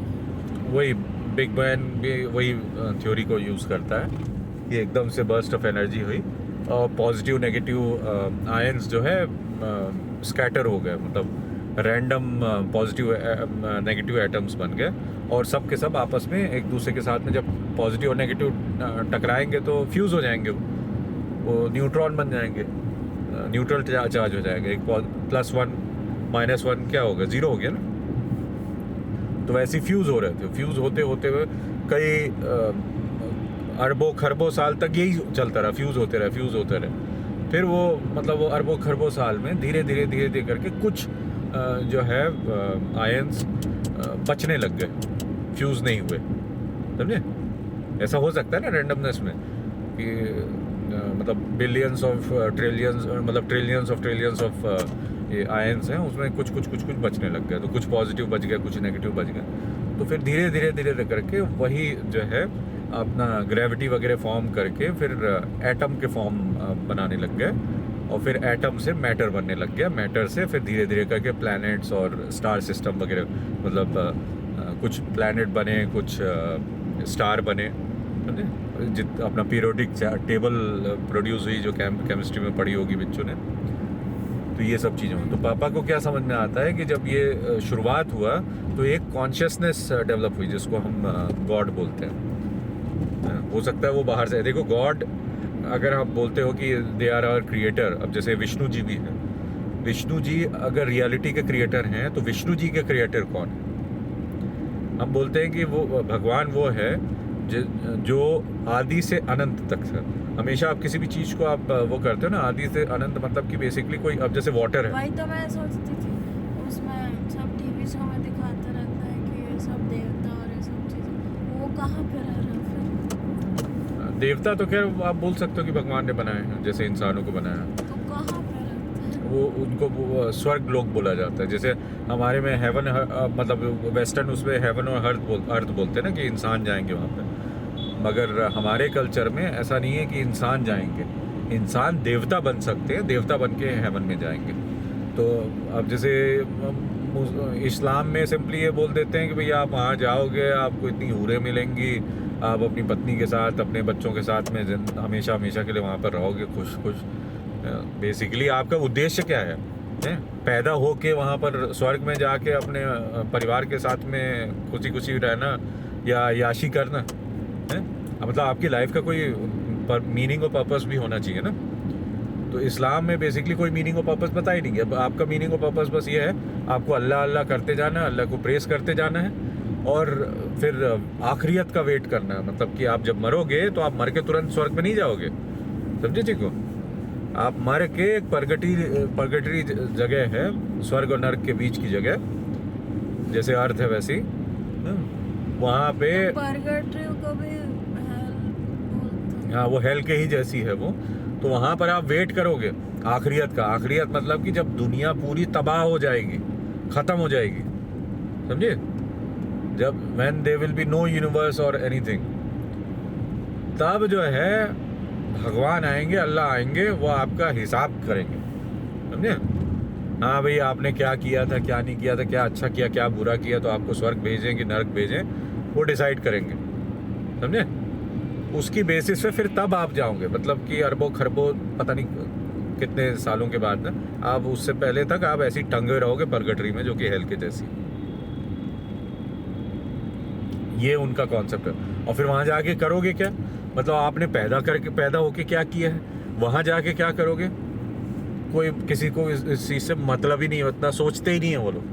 वही बिग बैंग भी वही थ्योरी को यूज करता है कि एकदम से बर्स्ट ऑफ एनर्जी हुई और पॉजिटिव नेगेटिव आयंस जो है स्कैटर हो गए, मतलब रैंडम पॉजिटिव नेगेटिव एटम्स बन गए और सब के सब आपस में एक दूसरे के साथ में जब पॉजिटिव और नेगेटिव टकराएंगे तो फ्यूज हो जाएंगे, वो न्यूट्रॉन बन जाएंगे, न्यूट्रल चार्ज हो जाएगा। एक +1 -1 क्या होगा, 0 हो गया ना। तो वैसे फ्यूज हो रहे थे, फ्यूज होते होते हुए कई अरबों खरबों साल तक यही चलता रहा, फ्यूज होते रहे। फिर वो मतलब वो अरबों खरबों साल में धीरे धीरे करके कुछ जो है आयंस बचने लग गए, फ्यूज नहीं हुए, समझे? ऐसा हो सकता है ना रैंडमनेस में कि मतलब बिलियंस ऑफ ट्रिलियंस, मतलब ट्रिलियंस ऑफ ये आयंस हैं, उसमें कुछ बचने लग गए। तो कुछ पॉजिटिव बच गया, कुछ नेगेटिव बच गया। तो फिर धीरे धीरे करके वही जो है अपना ग्रेविटी वगैरह फॉर्म करके फिर एटम के फॉर्म बनाने लग गए और फिर एटम से मैटर बनने लग गया, मैटर से फिर धीरे धीरे करके प्लैनेट्स और स्टार सिस्टम वगैरह, मतलब कुछ प्लैनेट बने, कुछ स्टार बने, अपना पीरियोडिक टेबल प्रोड्यूस हुई जो केमिस्ट्री में पढ़ी होगी बच्चों ने। तो ये सब चीज़ें तो पापा को क्या समझ में आता है कि जब ये शुरुआत हुआ तो एक कॉन्शियसनेस डेवलप हुई जिसको हम गॉड बोलते हैं। हो सकता है वो बाहर से, देखो गॉड अगर आप बोलते हो कि दे आर आवर क्रिएटर, अब जैसे विष्णु जी भी हैं, विष्णु जी अगर रियलिटी के क्रिएटर हैं तो विष्णु जी के क्रिएटर कौन है? हम बोलते हैं कि वो भगवान वो है जो आदि से अनंत तक है। हमेशा आप किसी भी चीज़ को आप वो करते हो ना, आदि से अनंत, मतलब कि बेसिकली कोई, अब जैसे वाटर है, वही तो मैं सोचती थी, उसमें सब टीवी शो में दिखाता रहता है कि ये सब देवता और ये सब चीज़ें, वो कहाँ पे रह रहा है फिर? देवता तो खैर आप बोल सकते हो कि भगवान ने बनाए हैं, जैसे इंसानों को बनाया, तो कहाँ पे रहता है? वो उनको वो स्वर्ग लोक बोला जाता है। जैसे हमारे में हेवन, मतलब वेस्टर्न उसमें हेवन और अर्थ बोलते हैं ना कि इंसान जाएंगे वहाँ पे, मगर हमारे कल्चर में ऐसा नहीं है कि इंसान जाएंगे। इंसान देवता बन सकते हैं, देवता बन के हेवन में जाएंगे। तो अब जैसे इस्लाम में सिंपली ये बोल देते हैं कि भैया आप वहाँ जाओगे, आपको इतनी हूरें मिलेंगी, आप अपनी पत्नी के साथ, अपने बच्चों के साथ में हमेशा हमेशा के लिए वहाँ पर रहोगे खुश खुश। बेसिकली आपका उद्देश्य क्या है? पैदा हो के वहाँ पर स्वर्ग में जाके अपने परिवार के साथ में खुशी खुशी रहना या याशी करना है? मतलब आपकी लाइफ का कोई मीनिंग और पर्पस भी होना चाहिए ना। तो इस्लाम में बेसिकली कोई मीनिंग और पर्पस पता ही नहीं है। आपका मीनिंग और पर्पस बस ये है, आपको अल्लाह अल्लाह करते जाना, अल्लाह को प्रेस करते जाना है और फिर आखिरियत का वेट करना है। मतलब कि आप जब मरोगे तो आप मर के तुरंत स्वर्ग में नहीं जाओगे, समझे ठीक हो? आप मर के एक परगटरी जगह है, स्वर्ग और नर्क के बीच की जगह, जैसे अर्थ है वैसी, वहाँ पे परगटरी को भी hell बोलते हैं। हाँ, वो हेल के ही जैसी है वो। तो वहाँ पर आप वेट करोगे आखिरियत का। आखिरियत मतलब कि जब दुनिया पूरी तबाह हो जाएगी, ख़त्म हो जाएगी, समझे? जब when there will be no universe or anything, तब जो है भगवान आएंगे, अल्लाह आएंगे, वो आपका हिसाब करेंगे, समझे? हाँ भाई, आपने क्या किया था, क्या नहीं किया था, क्या अच्छा किया, क्या बुरा किया, तो आपको स्वर्ग भेजें कि नरक भेजें, वो डिसाइड करेंगे, समझे? उसकी बेसिस पे फिर तब आप जाओगे। मतलब कि अरबों खरबों पता नहीं कितने सालों के बाद ना, आप उससे पहले तक आप ऐसी टंगे रहोगे परगटरी में, जो कि हेल के जैसी। ये उनका कॉन्सेप्ट है। और फिर वहाँ जाके करोगे क्या? मतलब आपने पैदा होके क्या किया है, वहाँ जाके क्या करोगे? कोई किसी को इस चीज़ से मतलब ही नहीं, उतना सोचते ही नहीं है वो लोग,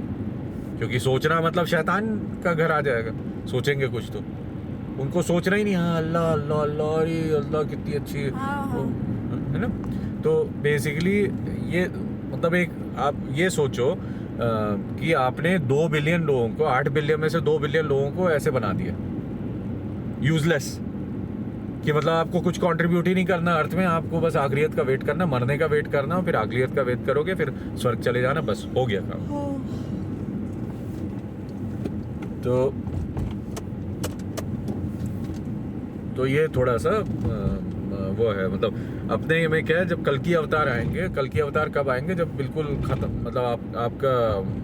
क्योंकि सोचना मतलब शैतान का घर आ जाएगा। सोचेंगे कुछ तो उनको सोचना ही नहीं। हाँ, अल्लाह अल्लाह अल्लाह, अरे अल्लाह कितनी अच्छी है, है ना? तो बेसिकली ये मतलब एक आप ये सोचो कि आपने 2 बिलियन लोगों को, 8 बिलियन में से 2 बिलियन लोगों को ऐसे बना दिया यूजलेस, कि मतलब आपको कुछ कंट्रीब्यूट ही नहीं करना अर्थ में, आपको बस आखिरियत का वेट करना, मरने का वेट करना, फिर आखिरियत का वेट करोगे, फिर स्वर्ग चले जाना, बस हो गया काम। तो ये थोड़ा सा वो है। मतलब अपने में क्या है, जब कल की अवतार आएंगे, कल की अवतार कब आएंगे? जब बिल्कुल खत्म, मतलब आपका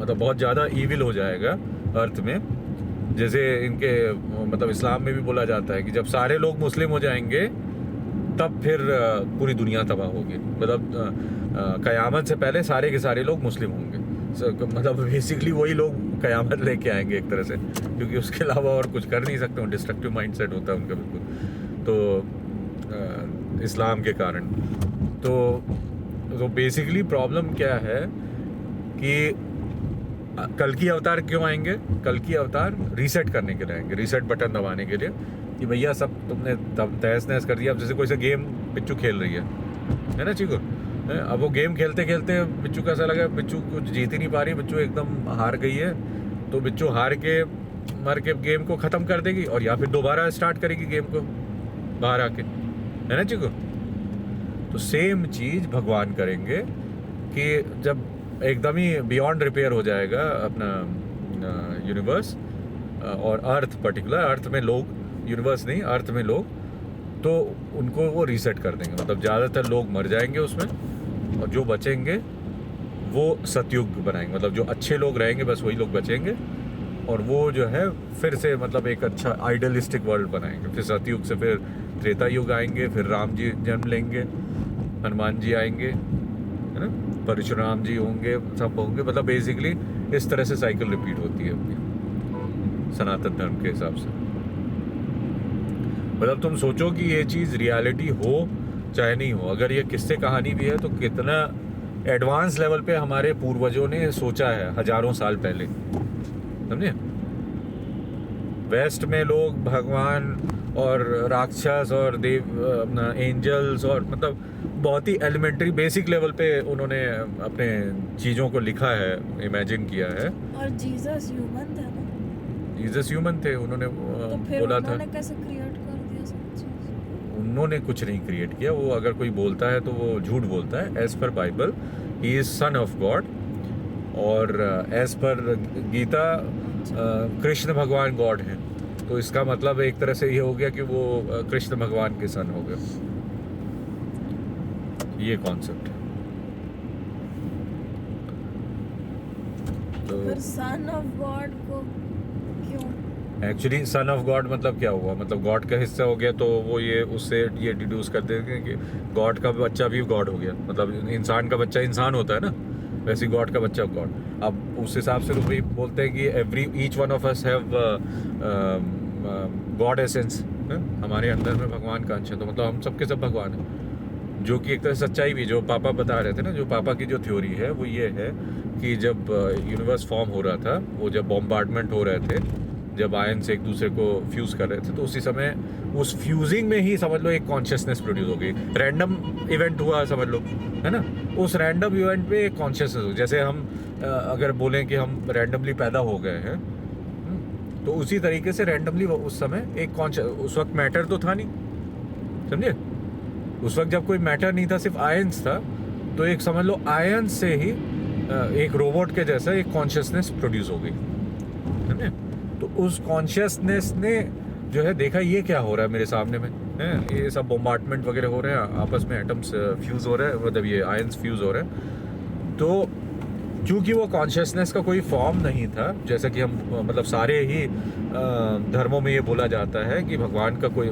मतलब बहुत ज़्यादा ईविल हो जाएगा अर्थ में। जैसे इनके मतलब इस्लाम में भी बोला जाता है कि जब सारे लोग मुस्लिम हो जाएंगे तब फिर पूरी दुनिया तबाह होगी। मतलब क़यामत से पहले सारे के सारे लोग मुस्लिम होंगे। मतलब बेसिकली वही लोग क़यामत लेके आएंगे एक तरह से, क्योंकि उसके अलावा और कुछ कर नहीं सकते। डिस्ट्रक्टिव माइंडसेट होता है उनका बिल्कुल, तो इस्लाम के कारण। तो बेसिकली प्रॉब्लम क्या है कि कल की अवतार क्यों आएंगे? कल की अवतार रीसेट करने के लिए आएंगे, रीसेट बटन दबाने के लिए, कि भैया सब तुमने तहस नहस कर दिया। अब जैसे कोई सा गेम बिच्चू खेल रही है ना चीकू, अब वो गेम खेलते खेलते बिच्चू का ऐसा लगा, बिच्चू कुछ जीत ही नहीं पा रही, बिच्चू एकदम हार गई है, तो बिच्चू हार के मर के गेम को ख़त्म कर देगी, और या फिर दोबारा स्टार्ट करेगी गेम को बाहर आके, है ना चीकू? तो सेम चीज़ भगवान करेंगे कि जब एकदम ही बियॉन्ड रिपेयर हो जाएगा अपना यूनिवर्स और अर्थ, पर्टिकुलर अर्थ में लोग, यूनिवर्स नहीं अर्थ में लोग, तो उनको वो रीसेट कर देंगे। मतलब ज़्यादातर लोग मर जाएंगे उसमें, और जो बचेंगे वो सतयुग बनाएंगे। मतलब जो अच्छे लोग रहेंगे बस वही लोग बचेंगे, और वो जो है फिर से मतलब एक अच्छा आइडियलिस्टिक वर्ल्ड बनाएंगे। फिर सतयुग से फिर त्रेता युग आएंगे, फिर राम जी जन्म लेंगे, हनुमान जी आएंगे, है ना, परशुराम जी होंगे, सब होंगे। मतलब बेसिकली इस तरह से साइकिल रिपीट होती है अपनी सनातन धर्म के हिसाब से। मतलब तुम सोचो कि ये चीज़ रियलिटी हो चाहे नहीं हो, अगर ये किस्से कहानी भी है तो कितना एडवांस लेवल पे हमारे पूर्वजों ने सोचा है हजारों साल पहले, समझे? वेस्ट में लोग भगवान और राक्षस और देव अपना एंजल्स और मतलब बहुत ही एलिमेंट्री बेसिक लेवल पे उन्होंने अपने चीज़ों को लिखा है, इमेजिन किया है। और जीसस ह्यूमन थे ना? जीसस ह्यूमन थे, उन्होंने तो फिर बोला था। उन्होंने कैसे क्रिएट कर दिया सब चीज़? उन्होंने कुछ नहीं क्रिएट किया। वो अगर कोई बोलता है तो वो झूठ बोलता है। As per Bible he is son of God, और एज पर गीता कृष्ण भगवान गॉड हैं। तो इसका मतलब एक तरह से ये हो गया कि वो कृष्ण भगवान के सन हो गए। ये कॉन्सेप्ट है। तो फिर सन ऑफ गॉड को क्यों? एक्चुअली सन ऑफ गॉड मतलब क्या हुआ, मतलब गॉड का हिस्सा हो गया, तो वो ये उससे ये डिड्यूस करते हैं कि गॉड का बच्चा भी गॉड हो गया, मतलब इंसान का बच्चा इंसान होता है ना, वैसे गॉड का बच्चा गॉड। अब उस हिसाब से तो वही बोलते हैं कि each one of us have got essence, हमारे अंदर में भगवान का अंश है, तो मतलब हम सबके सब भगवान हैं, जो कि एक तरह सच्चाई भी, जो पापा बता रहे थे ना, जो पापा की जो थ्योरी है वो ये है कि जब यूनिवर्स फॉर्म हो रहा था, वो जब बॉम्बार्डमेंट हो रहे थे, जब आयंस एक दूसरे को फ्यूज़ कर रहे थे, तो उसी समय उस फ्यूजिंग में ही समझ लो एक कॉन्शियसनेस प्रोड्यूस हो गई। रैंडम इवेंट हुआ समझ लो, है ना, उस रैंडम इवेंट में एक कॉन्शियसनेस हो, जैसे हम अगर बोलें कि हम रैंडमली पैदा हो गए हैं, तो उसी तरीके से रैंडमली उस समय एक उस वक्त मैटर तो था नहीं, समझे, उस वक्त जब कोई मैटर नहीं था, सिर्फ आयंस था, तो एक समझ लो आयंस से ही एक रोबोट के जैसा एक कॉन्शियसनेस प्रोड्यूस हो गई, समझे। तो उस कॉन्शियसनेस ने जो है देखा ये क्या हो रहा है मेरे सामने में, है ये सब बॉम्बार्डमेंट वगैरह हो रहे हैं, आपस में एटम्स फ्यूज़ हो रहे हैं, मतलब ये आयंस फ्यूज़ हो रहे हैं। तो चूँकि वो कॉन्शियसनेस का कोई फॉर्म नहीं था, जैसा कि हम मतलब सारे ही धर्मों में ये बोला जाता है कि भगवान का कोई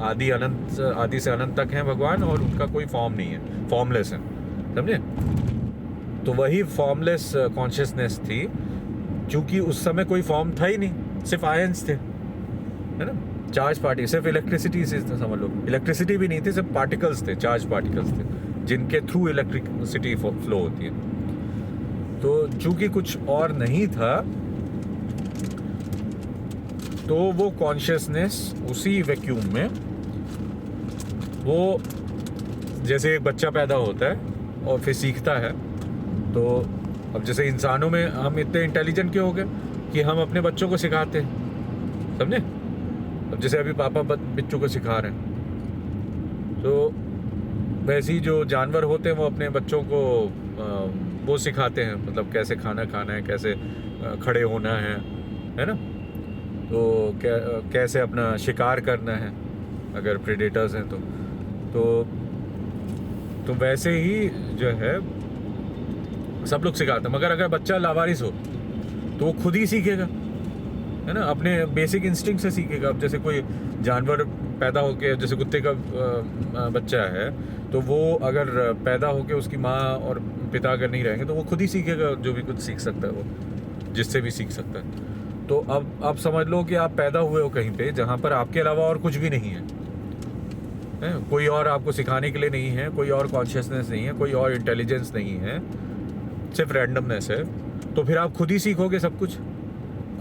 आदि से अनंत तक है भगवान, और उनका कोई फॉर्म नहीं है, फॉर्मलेस है, समझे। तो वही फॉर्मलेस कॉन्शियसनेस थी, चूँकि उस समय कोई फॉर्म था ही नहीं, सिर्फ आयंस थे, है ना, चार्ज पार्टिकल, सिर्फ इलेक्ट्रिसिटी से समझ लो, इलेक्ट्रिसिटी भी नहीं थी, सिर्फ पार्टिकल्स थे, चार्ज पार्टिकल्स थे, जिनके थ्रू इलेक्ट्रिसिटी फ्लो होती है। तो चूँकि कुछ और नहीं था, तो वो कॉन्शियसनेस उसी वैक्यूम में, वो जैसे एक बच्चा पैदा होता है और फिर सीखता है, तो अब जैसे इंसानों में हम इतने इंटेलिजेंट क्यों हो गए कि हम अपने बच्चों को सिखाते हैं, समझे। अब जैसे अभी पापा बच्चों को सिखा रहे हैं, तो वैसे ही जो जानवर होते हैं वो अपने बच्चों को वो सिखाते हैं, मतलब कैसे खाना खाना है, कैसे खड़े होना है ना, तो कैसे अपना शिकार करना है अगर प्रेडेटर्स हैं तो वैसे ही जो है सब लोग सिखाते हैं। मगर अगर बच्चा लावारिस हो तो वो खुद ही सीखेगा, है ना, अपने बेसिक इंस्टिंक्ट से सीखेगा। अब जैसे कोई जानवर पैदा होके, जैसे कुत्ते का बच्चा है, तो वो अगर पैदा होके उसकी माँ और पिता अगर नहीं रहेंगे तो वो खुद ही सीखेगा, जो भी कुछ सीख सकता है वो, जिससे भी सीख सकता है। तो अब समझ लो कि आप पैदा हुए हो कहीं पे जहाँ पर आपके अलावा और कुछ भी नहीं है, कोई और आपको सिखाने के लिए नहीं है, कोई और कॉन्शियसनेस नहीं है, कोई और इंटेलिजेंस नहीं है, सिर्फ रैंडमनेस है। तो फिर आप खुद ही सीखोगे सब कुछ,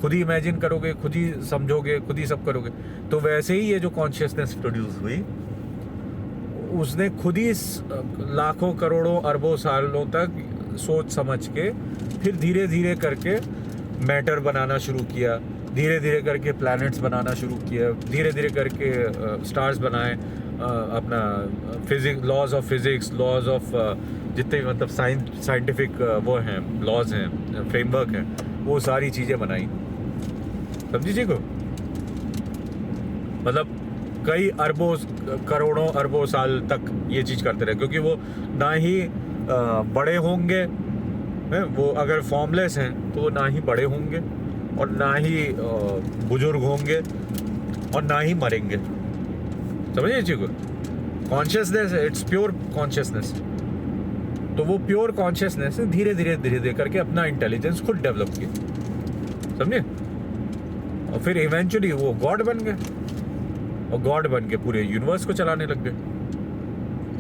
खुद ही इमेजिन करोगे, खुद ही समझोगे, खुद ही सब करोगे। तो वैसे ही ये जो कॉन्शियसनेस प्रोड्यूस हुई, उसने खुद ही लाखों करोड़ों अरबों सालों तक सोच समझ के फिर धीरे धीरे करके मैटर बनाना शुरू किया, धीरे धीरे करके प्लैनेट्स बनाना शुरू किया, धीरे धीरे करके स्टार्स बनाए, अपना physics, laws of physics, laws of जितने भी मतलब साइंटिफिक वो हैं, लॉज हैं, फ्रेमवर्क हैं, वो सारी चीज़ें बनाई, समझिए को। मतलब कई अरबों करोड़ों अरबों साल तक ये चीज़ करते रहे, क्योंकि वो ना ही बड़े होंगे, वो अगर फॉर्मलेस हैं तो वो ना ही बड़े होंगे और ना ही बुजुर्ग होंगे और ना ही मरेंगे, समझिए चीज़ को। कॉन्शियसनेस है, इट्स प्योर कॉन्शियसनेस। तो वो प्योर कॉन्शियसनेस धीरे धीरे करके अपना इंटेलिजेंस खुद डेवलप किया, समझे, और फिर इवेंचुअली वो गॉड बन गए, और गॉड बन के पूरे यूनिवर्स को चलाने लग गए,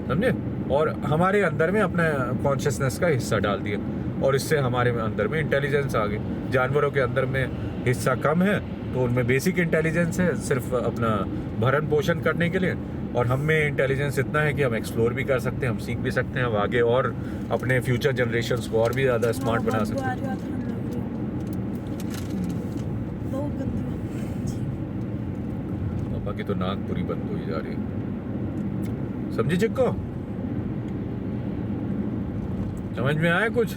समझे। और हमारे अंदर में अपना कॉन्शियसनेस का हिस्सा डाल दिया, और इससे हमारे अंदर में इंटेलिजेंस आ गई। जानवरों के अंदर में हिस्सा कम है, तो उनमें बेसिक इंटेलिजेंस है सिर्फ अपना भरण पोषण करने के लिए, और हम में इंटेलिजेंस इतना है कि हम एक्सप्लोर भी कर सकते हैं, हम सीख भी सकते हैं, हम आगे और अपने फ्यूचर जनरेशंस को और भी ज़्यादा स्मार्ट बना सकते हैं। पापा की तो नाक पूरी बंद हुई जा रही है, समझे चिक्को, समझ में आया कुछ?